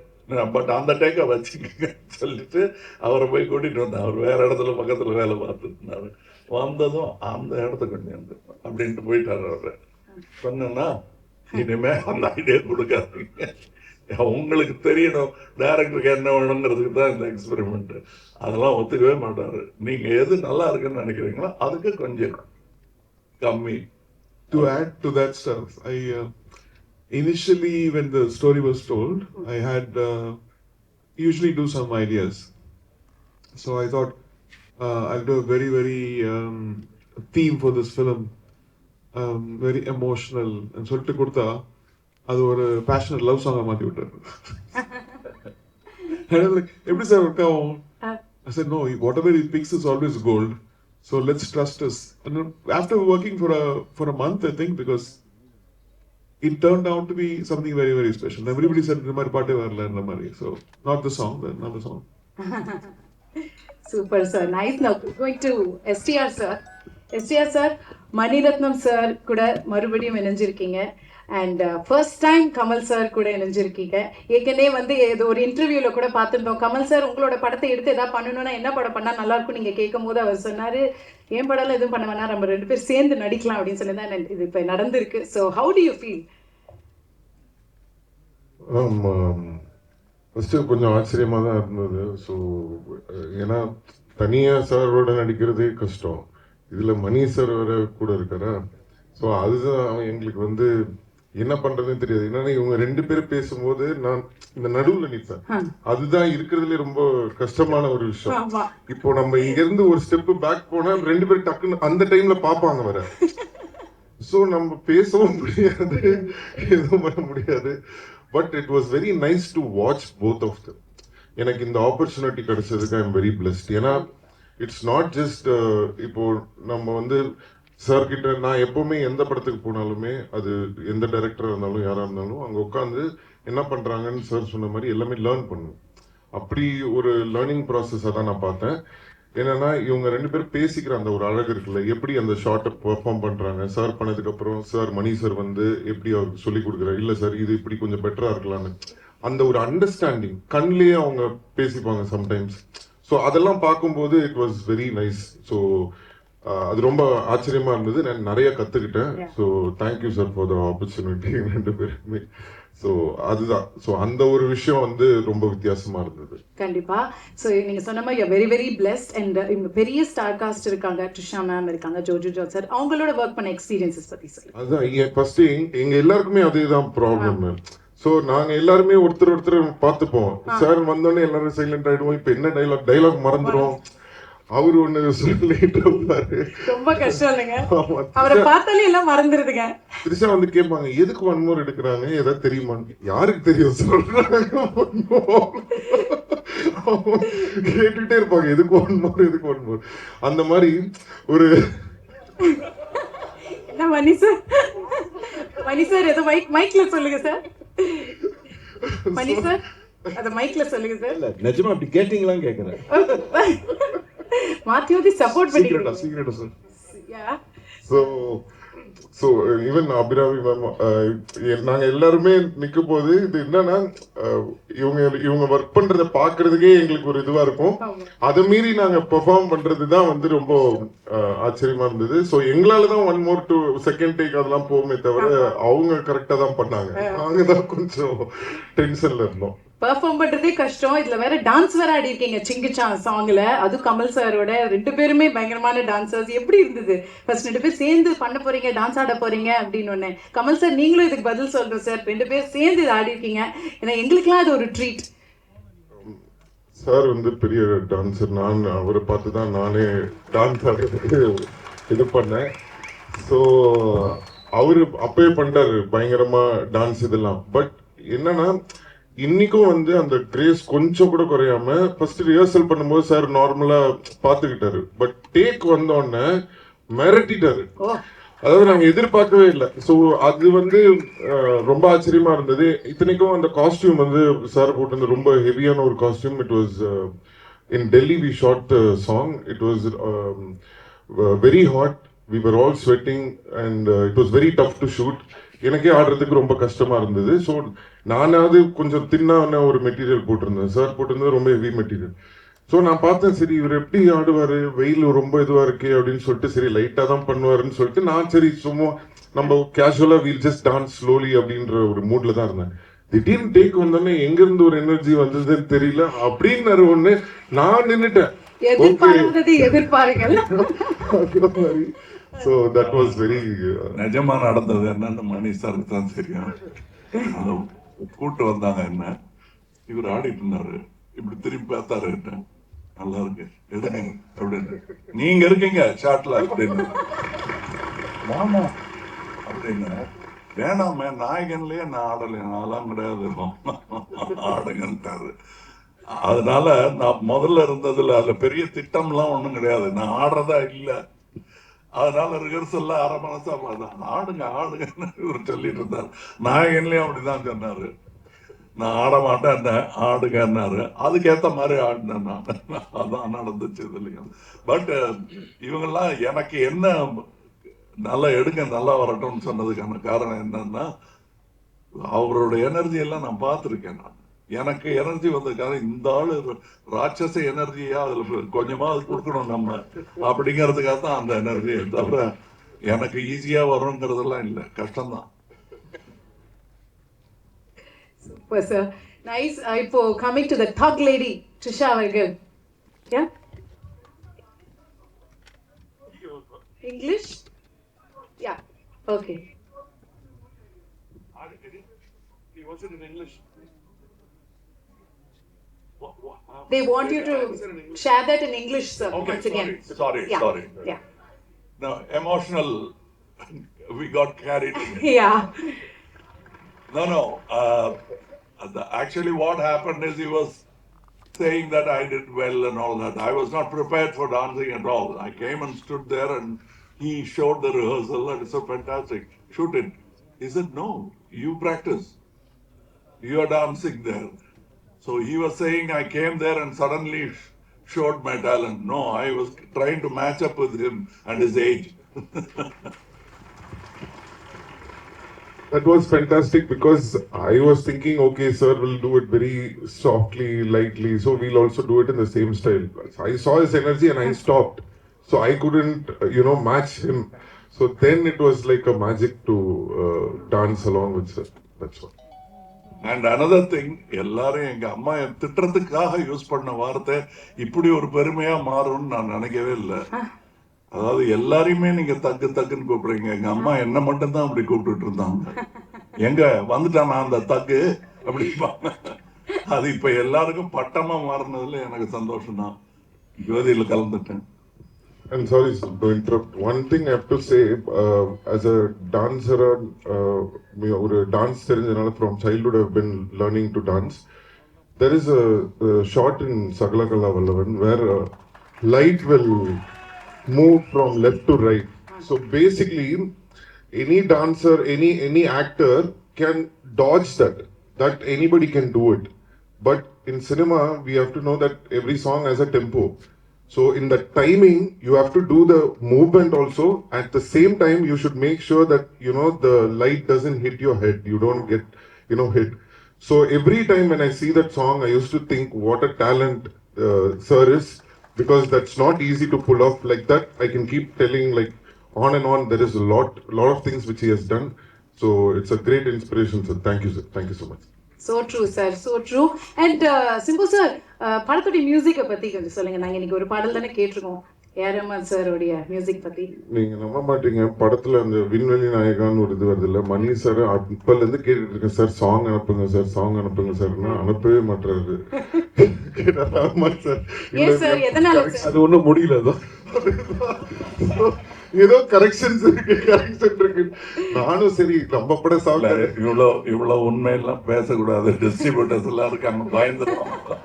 Speaker 1: பட் அந்த டேக்கை வச்சுக்க சொல்லிட்டு அவரை போய் கூட்டிட்டு வந்தேன். அவர் வேற இடத்துல பக்கத்துல வேலை பார்த்துட்டு இருந்தாரு. வந்ததும் அந்த இடத்த கொஞ்சம் அப்படின்ட்டு போயிட்டாரு. அவரு சொன்னா இனிமே அந்த ஐடியா கொடுக்காதீங்க, உங்களுக்கு தெரியணும் டைரக்டருக்கு என்ன வேணுங்கிறதுக்கு தான் இந்த எக்ஸ்பெரிமெண்ட். அதெல்லாம் ஒத்துக்கவே மாட்டாரு. நீங்க எது நல்லா இருக்குன்னு நினைக்கிறீங்களோ அதுக்கு கொஞ்சம் கம்மி.
Speaker 10: To add to that stuff, initially when the story was told, I had usually do some ideas. So I thought I'll do a very, very theme for this film, very emotional. And சொல்லிட்டு கொடுத்தா அது ஒரு passionate love சாங்கா மாத்தி விட்டாரு. எப்படி sir work ஆகும்? I said no, whatever he picks is always gold. So let's trust us. And after working for a month, I think, because it turned out to be something very, very special. Everybody said, so not the song, but another song.
Speaker 2: Super, sir. Nice. Now going to STR, sir. STR, sir, Mani Ratnam, sir, kuda marubadiyum இணைஞ்சிருக்கீங்க. And first time Kamal sir கூட இணைஞ்சிருக்கீங்க. ஏற்கனவே வந்து ஏதோ ஒரு இன்டர்வியூல கூட பார்த்துட்டோம். கமல் சார் உங்களோட படத்தை எடுத்து ஏதாவது பண்ணணும்னா என்ன படம் பண்ணா நல்லா இருக்கும் நீங்க கேட்கும்போது அவர் சொன்னாரு, ஏன் படம்ல எதுவும் பண்ண வேணா, நம்ம 2 பேர் சேர்ந்து நடிக்கலாம் அப்படின்னு சொன்னதான் இது இப்போ நடந்திருக்கு. So how to you feel?
Speaker 7: First கொஞ்சம் ஆச்சரியமாக தான் இருந்தது. ஸோ ஏன்னா தனியாக சாரோட நடிக்கிறதே கஷ்டம், இதில் மணி சார் வேற கூட இருக்காரா. ஸோ அதுதான் எங்களுக்கு வந்து என்ன பண்றதுன்னு தெரியாது. என்னன்னா இவங்க 2 பேரும் பேசும்போது நான் இந்த நடுவுல நிற்பேன். அதுதான் இருக்கிறதுல ரொம்ப கஷ்டமான ஒரு விஷயம். இப்போ நம்ம இங்க இருந்து ஒரு ஸ்டெப் பேக் போனா 2 பேரும் டக்குன்னு அந்த டைம்ல பாப்பாங்க வர. ஸோ நம்ம பேசவும் முடியாது, எதுவும் பண்ண முடியாது. But it was very nice to watch both of them. எனக்கு இந்த ஆப்பர்ச்சுனிட்டி கிடைச்சதுக்கு ஐ எம் வெரி பிளஸ்ட். ஏன்னா இட்ஸ் நாட் ஜஸ்ட் இப்போ நம்ம வந்து சார் கிட்ட நான் எப்பவுமே எந்த படத்துக்கு போனாலுமே அது எந்த டைரக்டராக இருந்தாலும் யாராக இருந்தாலும் அங்கே உட்காந்து என்ன பண்ணுறாங்கன்னு சார் சொன்ன மாதிரி எல்லாமே லேர்ன் பண்ணுவேன். அப்படி ஒரு லேர்னிங் ப்ராசஸை தான் நான் பார்த்தேன். என்னன்னா இவங்க 2 பேரும் பேசிக்கிற அந்த ஒரு அழகு இருக்குல்ல, எப்படி அந்த ஷார்ட்டை பெர்ஃபார்ம் பண்ணுறாங்க. சார் பண்ணதுக்கப்புறம் சார் மணி சார் வந்து எப்படி அவருக்கு சொல்லி கொடுக்குறாரு, இல்லை சார் இது இப்படி கொஞ்சம் பெட்டராக இருக்கலான்னு அந்த ஒரு அண்டர்ஸ்டாண்டிங் கண்ணிலேயே அவங்க பேசிப்பாங்க சம்டைம்ஸ். ஸோ அதெல்லாம் பார்க்கும்போது it was very nice. So அது ரொம்ப ஆச்சரியமா இருந்தது. நான் நிறைய கத்துக்கிட்டேன். So thank you sir for the opportunity 2 பேருமே. ஸோ அதுதான். ஸோ அந்த ஒரு விஷயம் வந்து ரொம்ப வித்தியாசமா இருந்தது.
Speaker 2: கண்டிப்பா. ஸோ நீங்க சொன்ன மாதிரி வெரி வெரி பிளெஸ்ட். அண்ட் இவங்க பெரிய ஸ்டார் காஸ்ட் இருக்காங்க, ட்ரிஷா மேம் இருக்காங்க, ஜோஜு ஜார்ஜ் சார், அவங்களோட ஒர்க் பண்ண எக்ஸ்பீரியன்சஸ் பத்தி சொல்லுங்க.
Speaker 7: அதுதான் ஃபர்ஸ்ட் எங்க எல்லாருக்குமே அதேதான் ப்ராப்ளம். ஸோ நாங்க எல்லாருமே ஒருத்தர் பார்த்துப்போம். சார் வந்தோடனே எல்லாரும் சைலண்ட் ஆயிடுவோம். இப்போ என்ன டைலாக் மறந்துடும். அவரு ஒண்ணு சொல்லிட்டு இருப்பாரு.
Speaker 2: ரொம்ப கஷ்டம் இல்லைங்க, அவரை பார்த்தாலே எல்லாம் மறந்துடுதுங்க.
Speaker 7: த்ரிஷா வந்து கேட்பாங்க, எதுக்கு 1 more எடுக்கிறாங்க, ஏதாவது தெரியுமான்னு. யாருக்கு தெரியும் சொல்றாங்க. கேட்டுட்டே இருப்பாங்க, எதுக்கு 1 more. அந்த மாதிரி ஒரு
Speaker 2: என்ன மணி சார் ஏதோ மைக்ல சொல்லுங்க சார். மணி சார் அத மைக்ல சொல்லுங்க சார்.
Speaker 9: இல்ல நிஜமா அப்படி கேட்டிங்களான்னு கேக்குறேன்.
Speaker 2: மாத்தியோதி சப்போர்ட் பண்ணிக்கிறீங்க.
Speaker 7: சீக்ரெட்டா சார்.
Speaker 2: யா.
Speaker 7: ஸோ ஈவன் அபிராமி மேம் நாங்க எல்லாருமே நிற்கும் போது இது என்னன்னா இவங்க ஒர்க் பண்றதை பாக்குறதுக்கே எங்களுக்கு ஒரு இதுவா இருக்கும். அதை மீறி நாங்க பெர்ஃபார்ம் பண்றதுதான் வந்து ரொம்ப ஆச்சரியமா இருந்தது. ஸோ எங்களாலதான் 1 more to second take அதெல்லாம் போகுமே தவிர அவங்க கரெக்டா தான் பண்ணாங்க. நாங்க தான் கொஞ்சம் டென்ஷன்ல இருந்தோம்.
Speaker 2: பெர்ஃபார்ம் பண்றதே கஷ்டம், இதுல வேற டான்ஸ் வேற ஆடி இருக்கீங்க சிங்கிச்சா சாங்ல. அது கமல் சாரோட 2 பேருமே பயங்கரமான டான்சர்ஸ். எப்படி இருந்தது ஃபர்ஸ்ட் 2 பேர் சேர்ந்து பண்ண போறீங்க, டான்ஸ் ஆட போறீங்க அப்படின்னு ஒண்ணு. கமல் சார் நீங்களும் இதுக்கு பதில் சொல்லணும் சார். 2 பேர் சேர்ந்து இது ஆடி இருக்கீங்க, ஏன்னா எங்களுக்குலாம் அது ஒரு ட்ரீட்.
Speaker 7: சார் வந்து பெரிய டான்சர். நான் அவரை பார்த்து தான் நானே டான்ஸ் ஆடுறதுக்கு இது பண்ணேன். ஸோ அவரு அப்பவே பண்ணிட்டாரு பயங்கரமா டான்ஸ் இதெல்லாம். பட் என்னன்னா இன்னைக்கும் வந்து அந்த கிரேஸ் கொஞ்சம் கூட குறையாம ஃபர்ஸ்ட் ரிஹர்சல் பண்ணும்போது சார் நார்மலா பாத்துக்கிட்டாரு. பட் டேக் வந்தோடனே மிரட்டிட்டாரு. அதாவது நாங்க எதிர்பார்க்கவே இல்லை. ஸோ அது வந்து ரொம்ப ஆச்சரியமா இருந்தது. இத்தனைக்கும் அந்த காஸ்டியூம் வந்து சார் போட்டு ரொம்ப ஹெவியான ஒரு costume. It was in Delhi we shot the song. It was very hot. We were all sweating and it was very tough to shoot. எனக்கே ஆடுறதுக்கு ரொம்ப கஷ்டமா இருந்தது. ஸோ நானாவது கொஞ்சம் தின்னான ஒரு மெட்டீரியல் போட்டிருந்தேன். சார் போட்டிருந்தது ரொம்ப ஹெவி மெட்டீரியல். ஸோ நான் பார்த்தேன், சரி இவர் எப்படி ஆடுவாரு, வெயில் ரொம்ப இதுவா இருக்கே அப்படின்னு சொல்லிட்டு சரி லைட்டா தான் பண்ணுவாருன்னு சொல்லிட்டு நான் சரி சும்மா நம்ம கேஷுவலா வீல் ஜஸ்ட் டான்ஸ் ஸ்லோலி அப்படின்ற ஒரு மூட்ல தான் இருந்தேன். திடீர்னு டேக் வந்தோடனே எங்க இருந்து ஒரு எனர்ஜி வந்ததுன்னு தெரியல. அப்படின்னு ஒண்ணு நான் நின்னுட்டேன். So that was very
Speaker 1: நிஜமா நடந்தது என்னன்னு மணி சாருக்கு தான் தெரியும். கூட்டு வந்தாங்க என்ன, இவர் ஆடிட்டு இருந்தாரு, இப்படி திரும்பி பார்த்தாரு, என்ன நல்லா இருக்கு எதுங்க அப்படின்னு, நீங்க இருக்கீங்க ஷாட்ல அப்படின்னு, ஆமா அப்படின்னு, வேணாமே நாயகன்லயே நான் ஆடலை, நான்லாம் கிடையாது ஆடுங்கன்ட்டாரு. அதனால நான் முதல்ல இருந்ததுல அதுல பெரிய திட்டம்லாம் ஒண்ணும் கிடையாது, நான் ஆடுறதா இல்லை. அதனால ரிஹர்சல்ல அரை மனசா ஆடுங்க ஆடுங்கன்னு இவர் சொல்லிட்டு இருந்தார். நாயகன்லயும் அப்படிதான் சொன்னாரு. நான் ஆட மாட்டேன் ஆடுங்கன்னாரு. அதுக்கேற்ற மாதிரி ஆடினேன் நான். அதான் நடந்துச்சு இல்லைங்க. பட் இவங்கெல்லாம் எனக்கு என்ன நல்லா எடுங்க நல்லா வரட்டும்னு சொன்னதுக்கான காரணம் என்னன்னா, அவரோட எனர்ஜி எல்லாம் நான் பார்த்துருக்கேன். நான் எனக்கு எனர்ஜி வந்ததுக்காக இந்த ஆளு ராட்சச எனர்ஜியா அதுல கொஞ்சமா அது கொடுக்கணும் நம்ம அப்படிங்கிறதுக்காக தான் அந்த எனர்ஜியை தவிர எனக்கு ஈஸியா வருங்கிறதெல்லாம் இல்லை, கஷ்டம்தான்.
Speaker 2: Super, sir. Nice. இப்போ coming to the thug lady, Trisha அவர்கள். Yeah? English? Yeah. Okay.
Speaker 1: He wasn't in English.
Speaker 2: They want you to share that in English, sir,
Speaker 1: Okay,
Speaker 2: once again.
Speaker 1: Sorry.
Speaker 2: Yeah.
Speaker 1: No, emotional, we got carried.
Speaker 2: Yeah.
Speaker 1: No. Actually, what happened is he was saying that I did well and all that. I was not prepared for dancing at all. I came and stood there and he showed the rehearsal and it's so fantastic. Shoot it. He said, no, you practice. You are dancing there. So he was saying I came there and suddenly showed my talent. No, I was trying to match up with him and his age.
Speaker 7: That was fantastic because I was thinking, okay, sir will do it very softly, lightly, so we'll also do it in the same style. I saw his energy and I stopped. So I couldn't, match him. So then it was like a magic to dance along with sir. That's all.
Speaker 1: And another thing, எல்லாரும் எங்க அம்மா திட்டத்துக்காக use பண்ண வார்த்தை இப்படி ஒரு பெருமையா மாறும்னு நான் நினைக்கவே இல்லை. அதாவது எல்லாரையுமே நீங்க தக்குன்னு கூப்பிடுறீங்க. எங்க அம்மா என்ன மட்டும் தான் அப்படி கூப்பிட்டு இருந்தாங்க. எங்க வந்துட்டான் அந்த தக்கு அப்படிப்பாங்க. அது இப்ப எல்லாருக்கும் பட்டமா மாறினதுல எனக்கு சந்தோஷம் தான். ஜோதியில கலந்துட்டேன்.
Speaker 7: I'm sorry to interrupt. One thing I have to say, as a dancer, or dance from childhood I've been learning to dance. There is a shot in Sagalakala Vallavan where light will move from left to right. So basically, any dancer, any actor can dodge that anybody can do it. But in cinema, we have to know that every song has a tempo. So in the timing, you have to do the movement also. At the same time, you should make sure that, the light doesn't hit your head. You don't get, hit. So every time when I see that song, I used to think what a talent sir is. Because that's not easy to pull off like that. I can keep telling like on and on. There is a lot of things which he has done. So it's a great inspiration, sir. Thank you, sir. Thank you so much.
Speaker 2: So true, sir. So true. And Simbu sir, படத்தோட மியூசிக்கை பத்தி கொஞ்சம் சொல்லுங்க. நாங்க இன்னைக்கு ஒரு பாடல் தானே கேட்டிருக்கோம். ரஹ்மான் சாரோடைய மியூசிக் பத்தி.
Speaker 7: நீங்க நம்ப மாட்டீங்க, படத்துல அந்த விண்வெளி நாயகான்னு ஒரு இது வருது இல்ல, மணி சார் இப்பல இருந்து கேட்டுட்டு இருக்கேன், சார் சாங் அனுப்புங்க சார்னா அனுப்பவே மாட்டாரு. ரஹ்மான் சார்
Speaker 10: அது ஒண்ணும் முடியல.
Speaker 7: ஏதோ கரெக்ஷன் இருக்கு. நானும் சரி நம்ம பட சாங்
Speaker 1: இவ்வளவு உண்மையெல்லாம் பேசக்கூடாது. டிஸ்ட்ரிபியூட்டர்ஸ் எல்லாம் இருக்காங்க, பயந்துருவாங்க.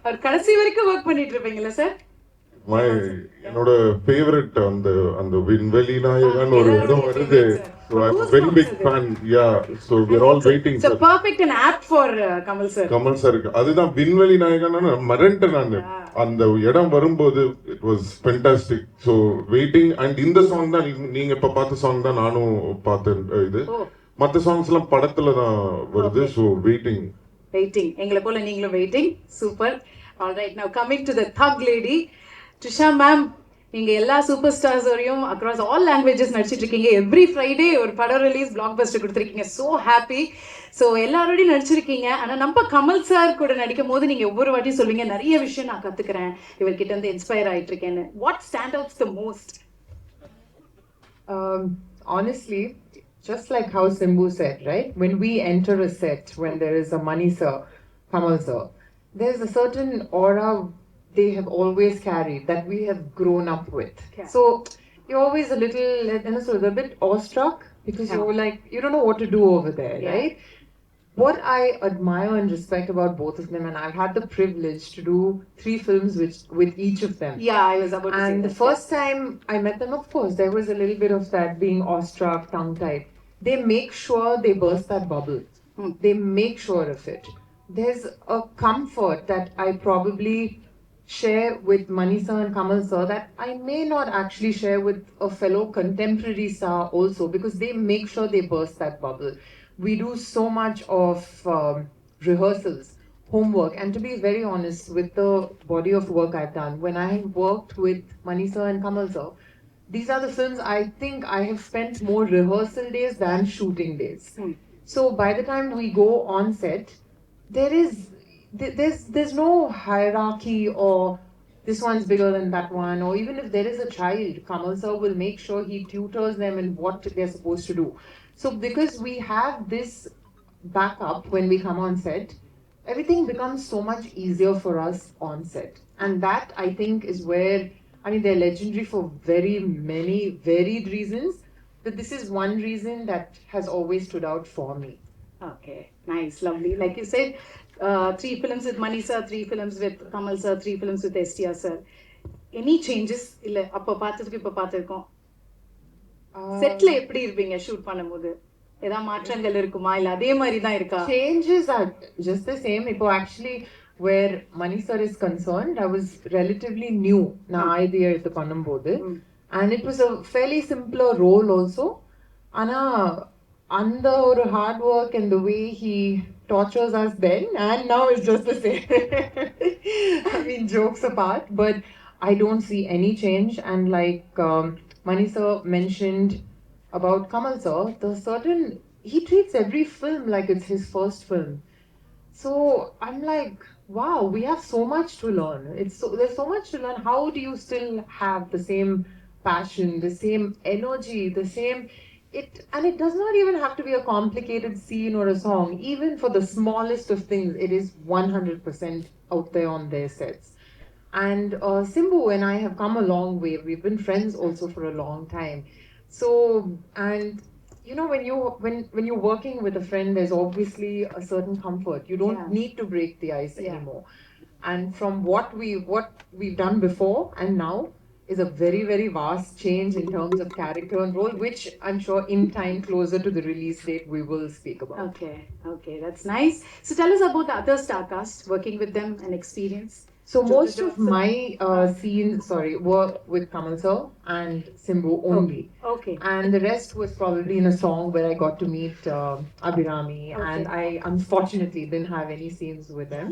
Speaker 2: அவர் கடைசி வரைக்கும் ஒர்க் பண்ணிட்டு இருப்பீங்களா சார்?
Speaker 7: என்னோட ஃபேவரட் அந்த விண்வெளி நாயகன் ஒரு இடம் வருது. So I'm a very big fan. Yeah, so we're all waiting.
Speaker 2: So perfect and apt for Kamal sir.
Speaker 7: Kamal sir, அதுதான் விண்வெளி நாயகன் மறந்துட்டேன் நான். அந்த இடம் வரும்போது it was fantastic. So waiting, and இந்த சாங் தான் நீங்க இப்ப பார்த்த சாங் தான் நானும் பார்த்தேன். இது மற்ற சாங்ஸ் எல்லாம் படத்துல தான் வருது. So waiting.
Speaker 2: எங்களை போல நீங்களும் waiting. Super. All right, now coming to the thug lady, Trisha ma'am, நீங்க எல்லா சூப்பர் ஸ்டார்ஸோடையும் அக்ராஸ் ஆல் லாங்குவேஜஸ் நடிச்சிட்டு இருக்கீங்க. எவ்ரி ஃப்ரைடே ஒரு படம் ரிலீஸ் பிளாக் பஸ்டர் கொடுத்துருக்கீங்க. So happy. ஸோ எல்லாரோடையும் நடிச்சிருக்கீங்க. ஆனால் நம்ம கமல் சார் கூட நடிக்கும் போது நீங்கள் ஒவ்வொரு வாட்டியும் சொல்வீங்க, நிறைய விஷயம் நான் கற்றுக்கிறேன், இவர்கிட்ட இருந்து இன்ஸ்பயர் ஆகிட்டு இருக்கேன்னு. What stand outs the most?
Speaker 6: Honestly, just like how Simbu said, right? When we enter a set, when there is a Mani sir, Kamal sir, there's a certain aura they have always carried that we have grown up with. Okay. So you're always a little, a bit awestruck because you're like, you don't know what to do over there, right? what I admire and respect about both of them, and I've had the privilege to do 3 films with each of them.
Speaker 2: Yeah, I was about to say
Speaker 6: And
Speaker 2: that.
Speaker 6: the first time I met them, of course, there was a little bit of that being awestruck, tongue-tied. They make sure they burst that bubble. They make sure of it. There's a comfort that I probably share with Mani sir and Kamal sir that I may not actually share with a fellow contemporary star also, because they make sure they burst that bubble. We do so much of rehearsals, homework, and to be very honest, with the body of work I've done, when I worked with Mani sir and Kamal sir, these are the films I think I have spent more rehearsal days than shooting days. So by the time we go on set, there's no hierarchy or this one's bigger than that one, or even if there is a child, Kamal sir will make sure he tutors them in what they're supposed to do. So because we have this backup when we come on set, everything becomes so much easier for us on set. And that, I think, is where, I mean, they're legendary for very many varied reasons, but this is one reason that has always stood out for me.
Speaker 2: Okay, nice, lovely. Like you said, 3 films with Mani sir, 3 films with Kamal sir, 3 films with STR sir. Any changes? இல்ல அப்ப பார்த்ததுக்கு இப்ப பார்த்திருக்கோம். செட்ல எப்படி இருப்பீங்க shoot பண்ணும்போது? ஏதாவது மாற்றங்கள் இருக்குமா இல்ல அதே மாதிரி தான் இருக்கா?
Speaker 6: Changes are just the same. Ipo actually where Mani sir is concerned, I was relatively new na idea eduthu பண்ணும்போது, and it was a fairly simpler role also. Ana and the hard work and the way he tortures us then and now is just the same. I mean, jokes apart, but I don't see any change. And like Mani sir mentioned about Kamal sir, he treats every film like it's his first film. So I'm like, wow, we have so much to learn. There's so much to learn. How do you still have the same passion, the same energy, the same and it does not even have to be a complicated scene or a song. Even for the smallest of things, it is 100% out there on their sets. And Simbu and I have come a long way. We've been friends also for a long time. So, and you know, when you're working with a friend, there's obviously a certain comfort. You don't need to break the ice anymore. And from what we've done before and now is a very, very vast change in terms of character and role, which I'm sure in time closer to the release date we will speak about.
Speaker 2: Okay, that's nice. So tell us about the other star cast, working with them and experience.
Speaker 6: So most of my scenes, were with Kamal sir and Simbu only.
Speaker 2: Okay.
Speaker 6: And the rest was probably in a song where I got to meet Abhirami, and I unfortunately didn't have any scenes with them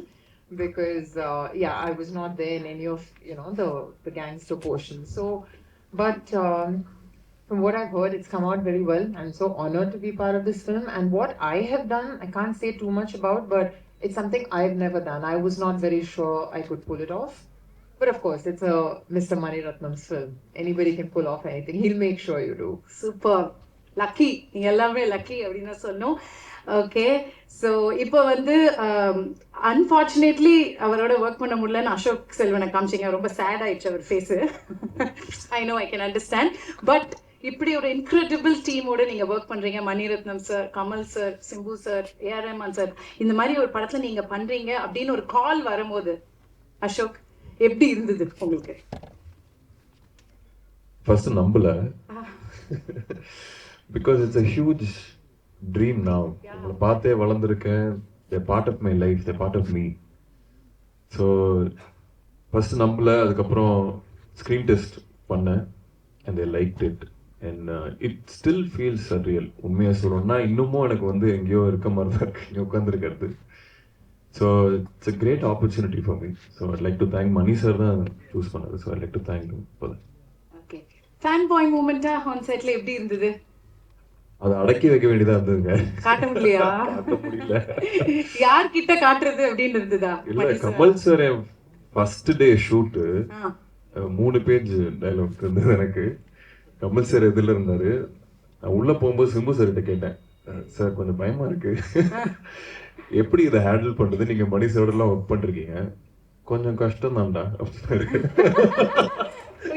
Speaker 6: because I was not there in any of the gangster portion. So, but from what I've heard, it's come out very well. I'm so honored to be part of this film, and what I have done, I can't say too much about, but it's something I've never done. I was not very sure I could pull it off. But of course, it's a Mr. Mani Ratnam's film. Anybody can pull off anything. He'll make sure you do.
Speaker 2: Super. Lucky. நீங்க எல்லாமே lucky அப்படினா சொல்லணும். Okay. So இப்போ வந்து unfortunately அவரோட work பண்ண முடியலன்னு அசோக் செல்வனை காமிச்சிங்க. ரொம்ப சேட் ஆயிடுச்சு அவர் face. I know, I can understand. But இப்படி ஒரு இன்க்ரெடிபிள் டீமோட நீங்க ஒர்க் பண்றீங்க. Mani Ratnam sir, Kamal sir, Simbu sir, AR Rahman sir, இந்த மாதிரி ஒரு படத்துல நீங்க பண்றீங்க அப்படின்னு ஒரு கால் வரும்போது அசோக் எப்படி இருந்தது உங்களுக்கு?
Speaker 4: ஃபர்ஸ்ட் நம்பல, because it's a huge dream now. உங்களை பார்த்தே வளர்ந்துருக்கேன். they're part of my life, they're part of me. So first நம்பல. அதுக்கப்புறம் ஸ்க்ரீன் டெஸ்ட் பண்ணேன் and they liked it. And it still feels surreal. உண்மையாக சொல்லணும்னா இன்னமும் எனக்கு வந்து எங்கேயோ இருக்க மாதிரி தான் இருக்கு இங்கே உட்காந்துருக்கிறது. So it's a great opportunity for me. So I'd like to thank Mani sir தான் சூஸ் பண்ணது. So I'd like to thank him for that.
Speaker 2: Okay. Fan boy மூமெண்ட்டா ஆன் செட்ல எப்படி இருந்தது?
Speaker 4: அதை அடக்கி வைக்க வேண்டியதா இருந்ததுங்க.
Speaker 2: காட்ட முடியலையா?
Speaker 4: காட்ட முடியல.
Speaker 2: யார் கிட்ட காட்டுறது அப்படின்னு இருந்ததா?
Speaker 4: இல்ல, Kamal sir first day shoot 3 page dialogue இருந்தது எனக்கு. கமல் சார் எதில் இருந்தாரு. நான் உள்ள போகும்போது சிம்பு சார்கிட்ட கேட்டேன், சார் கொஞ்சம் பயமா இருக்கு, எப்படி இதை ஹேண்டில் பண்றது, நீங்க மணி சாரோடலாம் ஒர்க் பண்ணிருக்கீங்க, கொஞ்சம் கஷ்டம் தான்டா.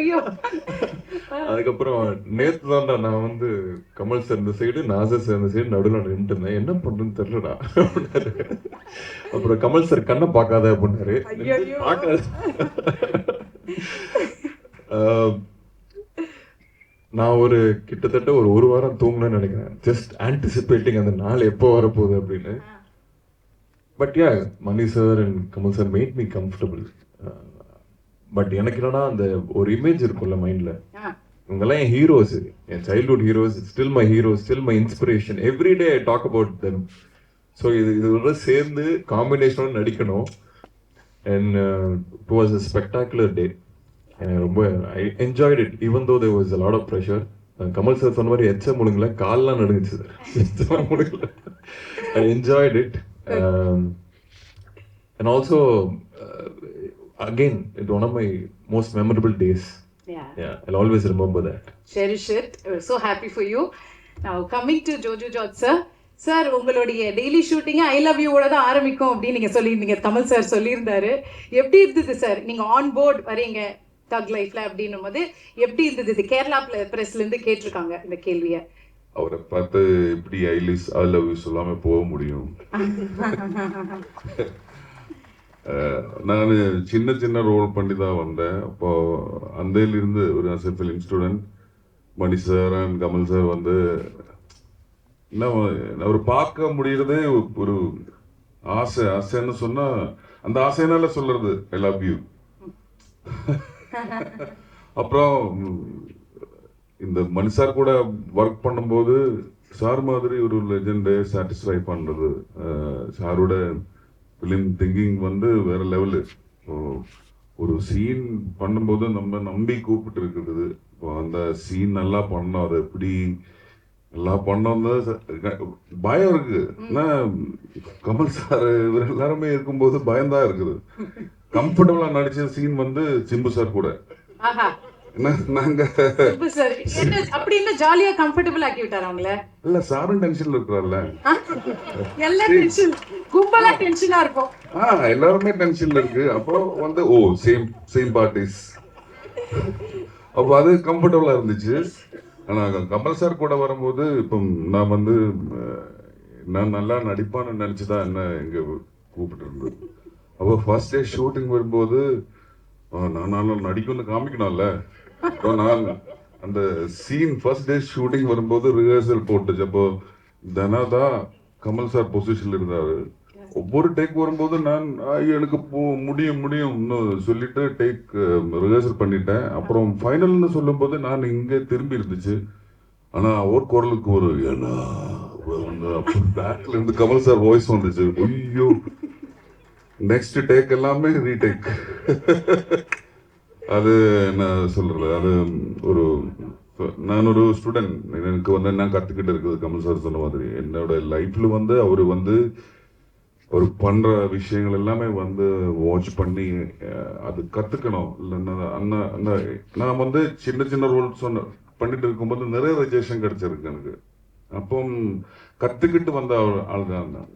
Speaker 2: ஐயோ.
Speaker 4: அதுக்கப்புறம் நேத்து தான்டா நான் வந்து கமல் சார் இந்த சைடு, நாசர் சார் இந்த சைடு நடுவில் நின்றுட்டு இருந்தேன். என்ன பண்றேன்னு தெரியலடா அப்படின்னாரு. அப்புறம் கமல் சார் கண்ணை பார்க்காத அப்படின்னாரு. பார்க்காத. நான் ஒரு கிட்டத்தட்ட ஒரு வாரம் தூங்கினேன்னு நினைக்கிறேன். ஜஸ்ட் ஆன்டிசிபேட்டிங் அந்த நாள் எப்போ வரப்போகுது அப்படின்னு. But yeah, Mani sir and Kamal sir made me comfortable. But எனக்கு என்னன்னா அந்த ஒரு இமேஜ் இருக்கும்ல மைண்ட்ல, இவங்கெல்லாம் என் ஹீரோஸ், என் childhood heroes, still my heroes, still my inspiration. Everyday I talk about them. So இதோட சேர்ந்து காம்பினேஷனோட நடிக்கணும். And it was a spectacular day. ரொம்ப I enjoyed it even though there was a lot of pressure. Kamal sir சொன்ன மாதிரி எச்ச முழுங்கல, கால்லாம் நடுங்குச்சு சார். முழுங்கல. I enjoyed it. And also again, it's one of my most memorable days. Yeah, I'll always remember that.
Speaker 2: Cherish it. We're so happy for you. Now coming to Joju George sir. Sir, உங்களுடைய daily ஷூட்டிங்க I love யூவோட தான் ஆரம்பிக்கும் அப்படின்னு நீங்கள் சொல்லியிருந்தீங்க. Kamal sir சொல்லியிருந்தாரு. எப்படி இருந்தது sir நீங்கள் ஆன் போர்ட் வரீங்க தக் லைஃப்ல அப்படின்னும் போது எப்படி இருந்தது? இது கேரளா பிரஸ்லேருந்து கேட்டிருக்காங்க இந்த கேள்வியை.
Speaker 3: அவரை பார்த்து எப்படி ஐ லவ் யூ சொல்லாம போக முடியும்? நான் சின்ன சின்ன ரோல் பண்ணி தான் வந்தேன். அப்போ அந்தையிலிருந்து ஒரு film student Mani sir and Kamal sir வந்து என்ன அவர் பார்க்க முடியறதே ஒரு ஆசைன்னு சொன்னா அந்த ஆசைனால சொல்றது ஐ லவ் யூ. அப்புறம் இந்த மணி சார் கூட ஒர்க் பண்ணும்போது சார் மாதிரி ஒரு லெஜெண்டை சாட்டிஸ்ஃபை பண்றது, சாரோட ஃபிலிம் திங்கிங் வந்து வேற லெவலு. ஒரு சீன் பண்ணும்போது நம்ம நம்பி கூப்பிட்டு இருக்குது. அந்த சீன் நல்லா பண்ணோம், அது எப்படி நல்லா பண்ணோம் பயம் இருக்கு. ஏன்னா கமல் சார் இவர் எல்லாருமே இருக்கும்போது பயம்தான் இருக்குது. கம்ஃபர்டபுளா நடிச்ச சீன் வந்து சிம்பு சார் கூட. நாங்க
Speaker 2: அப்படின்னா ஜாலியா கம்ஃபர்டபுள் ஆக்கி விட்டாரு அவங்கள.
Speaker 3: இல்ல சாரும் டென்ஷன்ல இருக்கார்ல,
Speaker 2: எல்லாம் டென்ஷன், கும்பலா டென்ஷனா இருக்கும்.
Speaker 3: எல்லாருமே டென்ஷன்ல இருக்கு. அப்போ வந்து சேம் பார்ட்டிஸ். அப்போ அது கம்ஃபர்டபுளா இருந்துச்சு. ஆனா கமல் சார் கூட வரும்போது இப்போ நான் வந்து நான் நல்லா நடிப்பான்னு நினைச்சுதான் என்ன இங்க கூப்பிட்டு இருந்தது. அப்போ ஃபர்ஸ்ட் டே ஷூட்டிங் வரும்போது நான் நடிக்கணும்னு காமிக்கணும்ல. நான் அந்த சீன் ஃபர்ஸ்ட் டே ஷூட்டிங் வரும்போது ரிஹர்சல் போட்டுச்சு. அப்போ தனாதான் கமல் சார் பொசிஷன்ல இருந்தாரு. ஒவ்வொரு டேக் வரும்போது நான் எனக்கு முடியும்னு சொல்லிட்டு டேக் ரிஹர்சல் பண்ணிட்டேன். அப்புறம் ஃபைனல்னு சொல்லும் போது நான் இங்கே திரும்பி இருந்துச்சு. ஆனா ஒரு குரலுக்கு ஒரு ஏன்னா பேக்ல இருந்து கமல் சார் வாய்ஸ் வந்துச்சு. ஐயோ, நெக்ஸ்ட் டேக் எல்லாமே ரீடேக். அது என்ன சொல்றது, அது நான் ஒரு ஸ்டூடெண்ட். எனக்கு வந்து நான் கத்துக்கிட்டு இருக்குது. கமல் சார் சொன்ன மாதிரி என்னோட லைஃப்ல வந்து அவரு வந்து ஒரு பண்ற விஷயங்கள் எல்லாமே வந்து வாட்ச் பண்ணி அது கத்துக்கணும். இல்லைன்னா நான் வந்து சின்ன சின்ன ரோல் பண்ணிட்டு இருக்கும்போது நிறைய ரெஜெக்ஷன் கிடைச்சிருக்கு எனக்கு. அப்போ கத்துக்கிட்டு வந்த ஆள் தான்.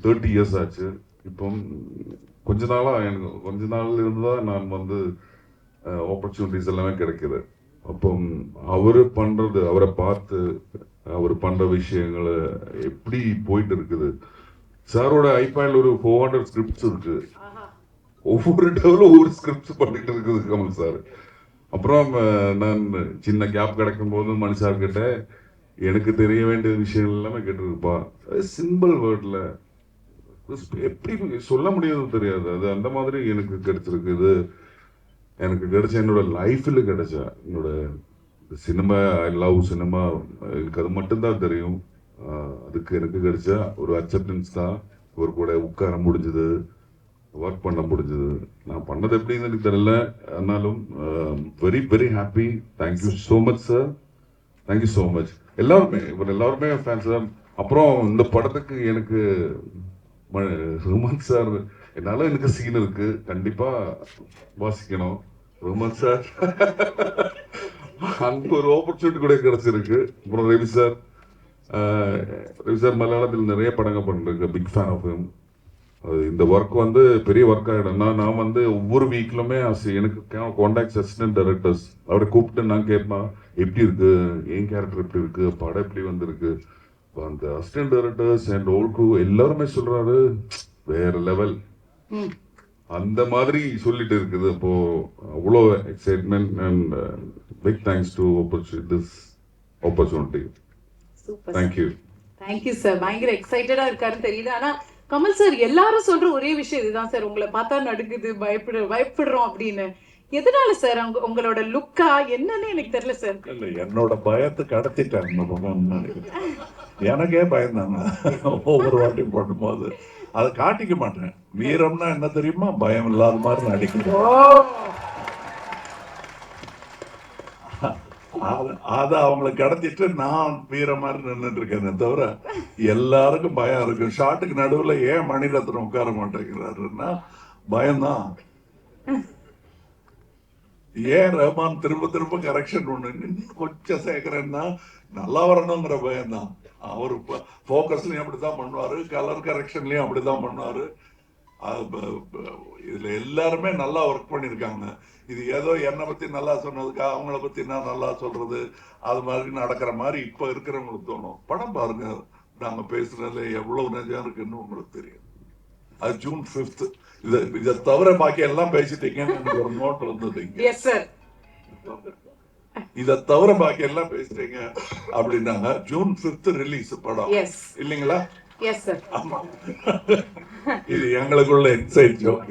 Speaker 3: 30 years ஆச்சு. இப்போ கொஞ்ச நாள் இருந்துதான் நான் வந்து ஆப்பர்ச்சுனிட்டிஸ் எல்லாமே கிடைக்குது. அப்போ அவரை பார்த்து அவர் பண்ற விஷயங்களை எப்படி போயிட்டு இருக்குது. சாரோட ஐபேட்ல ஒரு 400 ஸ்கிரிப்ட்ஸ் இருக்கு. ஒவ்வொரு டேவிலும் ஒவ்வொரு ஸ்கிரிப்ட்ஸ் பண்ணிட்டு இருக்குது கமல் சார். அப்புறம் நான் சின்ன கேப் கிடைக்கும் போது மணி சார் கிட்ட எனக்கு தெரிய வேண்டிய விஷயங்கள் எல்லாமே கேட்டுருப்பா. சிம்பிள் வேர்ட்ல எப்படி சொல்ல முடியாது தெரியாது. அது அந்த மாதிரி எனக்கு கிடைச்சிருக்கு. இது எனக்கு கிடைச்ச என்னோட லைஃப்ல கிடைச்ச என்னோட சினிமா, ஐ லவ் சினிமா, எனக்கு அது மட்டும்தான் தெரியும். அதுக்கு எனக்கு கிடைச்ச ஒரு அக்செப்டன்ஸ் தான். ஒரு கூட உட்கார முடிஞ்சது, ஒர்க் பண்ண முடிஞ்சது. நான் பண்ணது எப்படின்னு எனக்கு தெரியல. ஆனாலும் very very happy. Thank you so much sir. Thank you so much. எல்லாருமே ஃபேன்ஸ் தான். அப்புறம் இந்த படத்துக்கு எனக்கு ரஹ்மான் சார் என்னால எனக்கு சீன் இருக்கு, கண்டிப்பா வாசிக்கணும். ரஹ்மான் சார் அங்க ஒரு ஆப்பர்ச்சுனிட்டி கூட கிடைச்சிருக்கு. அப்புறம் ரவி சார் மலையாளத்தில் நிறைய படங்கள் பண்ணிருக்கு. Big fan of him. இந்த ஒர்க் வந்து பெரிய ஒர்க் ஆகிடும்னா நான் வந்து ஒவ்வொரு வீக்லுமே எனக்கு கான்டாக்ட் அசிஸ்டன்ட் டைரக்டர்ஸ் அவரை கூப்பிட்டு நான் கேட்பேன் எப்படி இருக்கு என் கேரக்டர் எப்படி இருக்கு படம் எப்படி வந்திருக்கு. அந்த assistant directors and old crew எல்லாருமே சொல்றாரு வேற லெவல் அந்த மாதிரி சொல்லிட்டு இருக்குது. அப்போ அவ்வளோ excitement and big thanks to this opportunity. Thank you.
Speaker 2: Thank you sir. பயங்கர எக்ஸைட்டடா இருக்காருன்னு தெரியுது. ஆனா கமல் சார் எல்லாரும் சொல்ற ஒரே விஷயம் இதுதான் சார், உங்களை பார்த்தா நடுங்குது, பயப்படுறோம் அப்படின்னு. எதனால சார்? உங்களோட லுக்கா என்னன்னு எனக்கு தெரியல சார்.
Speaker 1: இல்ல என்னோட பயத்துக்கு கடத்திட்டாங்க. எனக்கே பயந்தாங்க ஒவ்வொரு வாட்டியும் பண்ணும்போது. அதை காட்டிக்க மாட்டேன். வீரம்னா என்ன தெரியுமா? பயம் இல்லாத மாதிரி நடிக்கணும். அத அவங்களுக்கு கடத்திட்டு நான் வீர மாதிரி நின்றுட்டு இருக்கேன் தவிர எல்லாருக்கும் பயம் இருக்கு. ஷாட்டுக்கு நடுவுல ஏன் மணி ரத்னம் உட்கார மாட்டேங்கிறாருன்னா பயம்தான். ஏன் ரஹ்மான் திரும்ப திரும்ப கரெக்ஷன் ஒண்ணு கொஞ்சம் சேர்க்கிறேன்னா நல்லா வரணுங்கிற பயம்தான். அவரு போக்கஸ்லயும் அப்படித்தான் பண்ணுவாரு, கலர் கரெக்ஷன்லயும் அப்படிதான் பண்ணுவாரு. இதுல எல்லாருமே நல்லா ஒர்க் பண்ணிருக்காங்க. இது ஏதோ என்னை பத்தி நல்லா சொன்னதுக்கா அவங்கள பத்தி நான் நல்லா சொல்றது அது மாதிரி நடக்கிற மாதிரி இப்ப இருக்கிறவங்களுக்கு தோணும். படம் பாருங்க, நாங்க பேசுறதுல எவ்வளவு நிஜம் இருக்குன்னு உங்களுக்கு தெரியும். அது ஜூன் 5th. இதை தவிர பாக்கி எல்லாம் பேசிட்டீங்கன்னு எனக்கு ஒரு நோட் வந்தது. இதை தவிர பாக்கி எல்லாம் பேசுறீங்க அப்படின்னாங்க. ஜூன் 5th ரிலீஸ் படம் இல்லைங்களா? ஆமா, இது எங்களுக்குள்ள inside joke.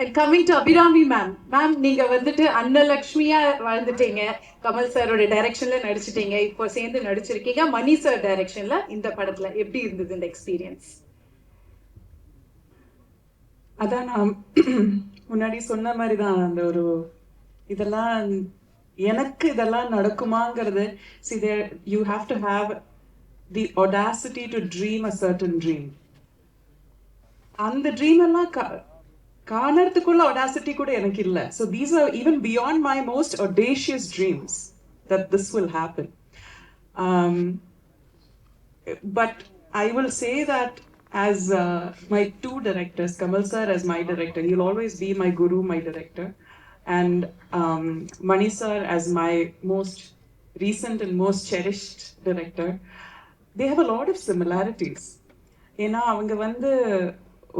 Speaker 2: And coming to Abhirami ma'am, நீங்க வந்துட்டு அன்னலக்ஷ்மியா வாழ்ந்துட்டீங்க, கமல் சாரோட டைரக்ஷன்ல நடிச்சிட்டீங்க, இப்போ சேர்ந்து நடிச்சிருக்கீங்க மணி சார் டைரக்ஷன்ல இந்த படத்துல. எப்படி இருந்தது இந்த எக்ஸ்பீரியன்ஸ்?
Speaker 5: அதான் நான் முன்னாடி சொன்ன மாதிரி தான், அந்த ஒரு இதெல்லாம் எனக்கு இதெல்லாம் நடக்குமாங்கிறது. see there you have to have the audacity to dream a certain dream. அந்த ட்ரீம் எல்லாம் காணறதுக்குள்ள audacity கூட எனக்கு இல்ல. so these are even beyond my most audacious dreams that this will happen. But I will say that as my two directors, Kamal sir as my director, he'll always be my guru, my director, and Mani sir as my most recent and most cherished director. They have a lot of similarities. ஏன்னா அவங்க வந்து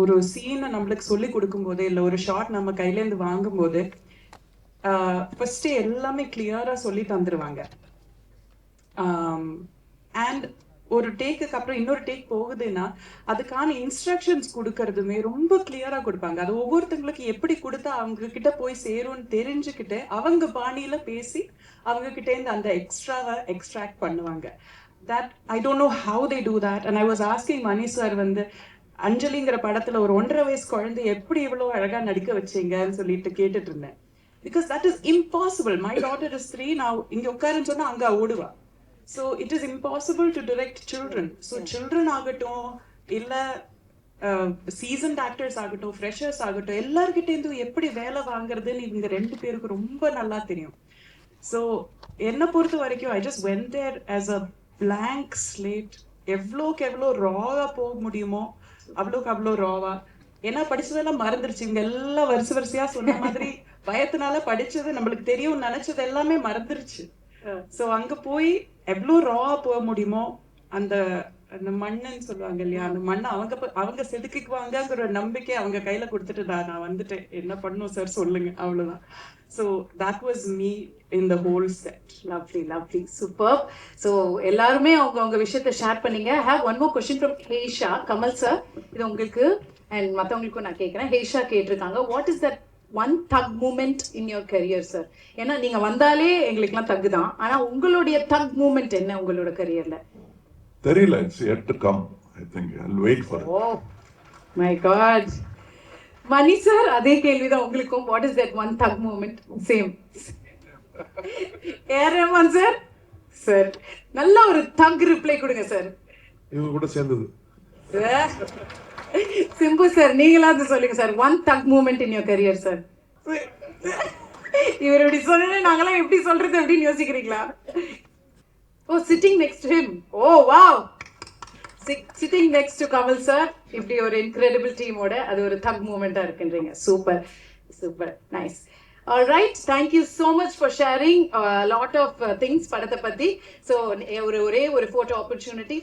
Speaker 5: ஒரு சீனை நம்மளுக்கு சொல்லி கொடுக்கும் போது இல்லை ஒரு ஷார்ட் நம்ம கையிலேருந்து வாங்கும் போது ஃபர்ஸ்ட் எல்லாமே கிளியரா சொல்லி தந்துருவாங்க. அண்ட் ஒரு டேக்குக்கு அப்புறம் இன்னொரு டேக் போகுதுன்னா அதுக்கான இன்ஸ்ட்ரக்ஷன்ஸ் கொடுக்கறதுமே ரொம்ப கிளியரா கொடுப்பாங்க. அது ஒவ்வொருத்தங்களுக்கு எப்படி கொடுத்தா அவங்க கிட்ட போய் சேரும்னு தெரிஞ்சுக்கிட்டு அவங்க பாணியில பேசி அவங்க கிட்ட இருந்து அந்த எக்ஸ்ட்ராவை எக்ஸ்ட்ராக்ட் பண்ணுவாங்க. That I don't know how they do that. And I was asking Mani sir வந்து அஞ்சலிங்கிற படத்துல ஒரு 1.5 வயசு குழந்தை எப்படி இவ்வளவு அழகா நடிக்க வச்சீங்கன்னு சொல்லிட்டு கேட்டுட்டு இருந்தேன். Because that is impossible. My daughter is 3 now. இங்க உட்காருன்னு சொன்னா அங்க ஓடுவா. So it is impossible to direct children. So children ஆகட்டும் இல்ல seasoned actors ஆகட்டும் freshers ஆகட்டும் எல்லார்கிட்ட இருந்து எப்படி வேலை வாங்குறதுன்னு இவங்க 2 பேருக்கு ரொம்ப நல்லா தெரியும். So என்ன பொறுத்த வரைக்கும் I just went there as a blank slate. எவ்வளோக்கு எவ்வளோ ராவா போக முடியுமோ அவ்வளோக்கு அவ்வளோ ராவா. ஏன்னா படிச்சதெல்லாம் மறந்துருச்சு. இவங்க எல்லாம் வரிசையா சொன்ன மாதிரி பயத்தினால படிச்சது நம்மளுக்கு தெரியும் நினைச்சது எல்லாமே மறந்துருச்சு. ஸோ அங்க போய் எவ்வளோ ராவா போக முடியுமோ அந்த அந்த மண்ணுன்னு சொல்லுவாங்க இல்லையா, அந்த மண்ணை அவங்க செதுக்கிக்குவாங்கிற நம்பிக்கை அவங்க கையில கொடுத்துட்டு நான் வந்துட்டேன். என்ன பண்ணும் சார் சொல்லுங்க, அவ்வளவுதான். So that was me in the whole set.
Speaker 2: Lovely, superb. So எல்லாருமே அவங்க விஷயத்தை ஷேர் பண்ணீங்க. I have one more question from Heisha. Kamal sir, இது உங்களுக்கு and மத்தவங்களுக்கும் நான் கேட்கிறேன். Heisha கேட்டிருக்காங்க, what is that one thug moment in your career sir? ஏன்னா நீங்க வந்தாலே எங்களுக்குலாம் தக் தான், ஆனா உங்களுடைய தக் மூமெண்ட் என்ன உங்களோட கரியர்ல?
Speaker 1: தெரியல. It's yet to come. I think I'll wait for it.
Speaker 2: Oh my god. Mani sir அதே கேள்விதான் உங்களுக்கும். What is that one thug moment? Same. Rahman sir, sir நல்ல ஒரு தக் ரிப்ளை கொடுங்க சார்.
Speaker 1: இவங்க கூட சேர்ந்தது.
Speaker 2: சிம்பு சார் நீங்களாவது சொல்லுங்க sir, one thug moment in your career sir. இவர் இப்படி சொன்னா நாங்களாம் எப்படி சொல்றது அப்படின்னு யோசிக்கிறீங்களா? Oh, sitting next to him. Oh wow, Sitting next to Kamal sir, இப்படி ஒரு incredible team ஓட அது ஒரு thug moment-ஆ இருக்குன்றீங்க. Super, nice. All right, thank you so much for sharing a lot of things படத்தை பத்தி. So ஒரே ஒரு photo opportunity.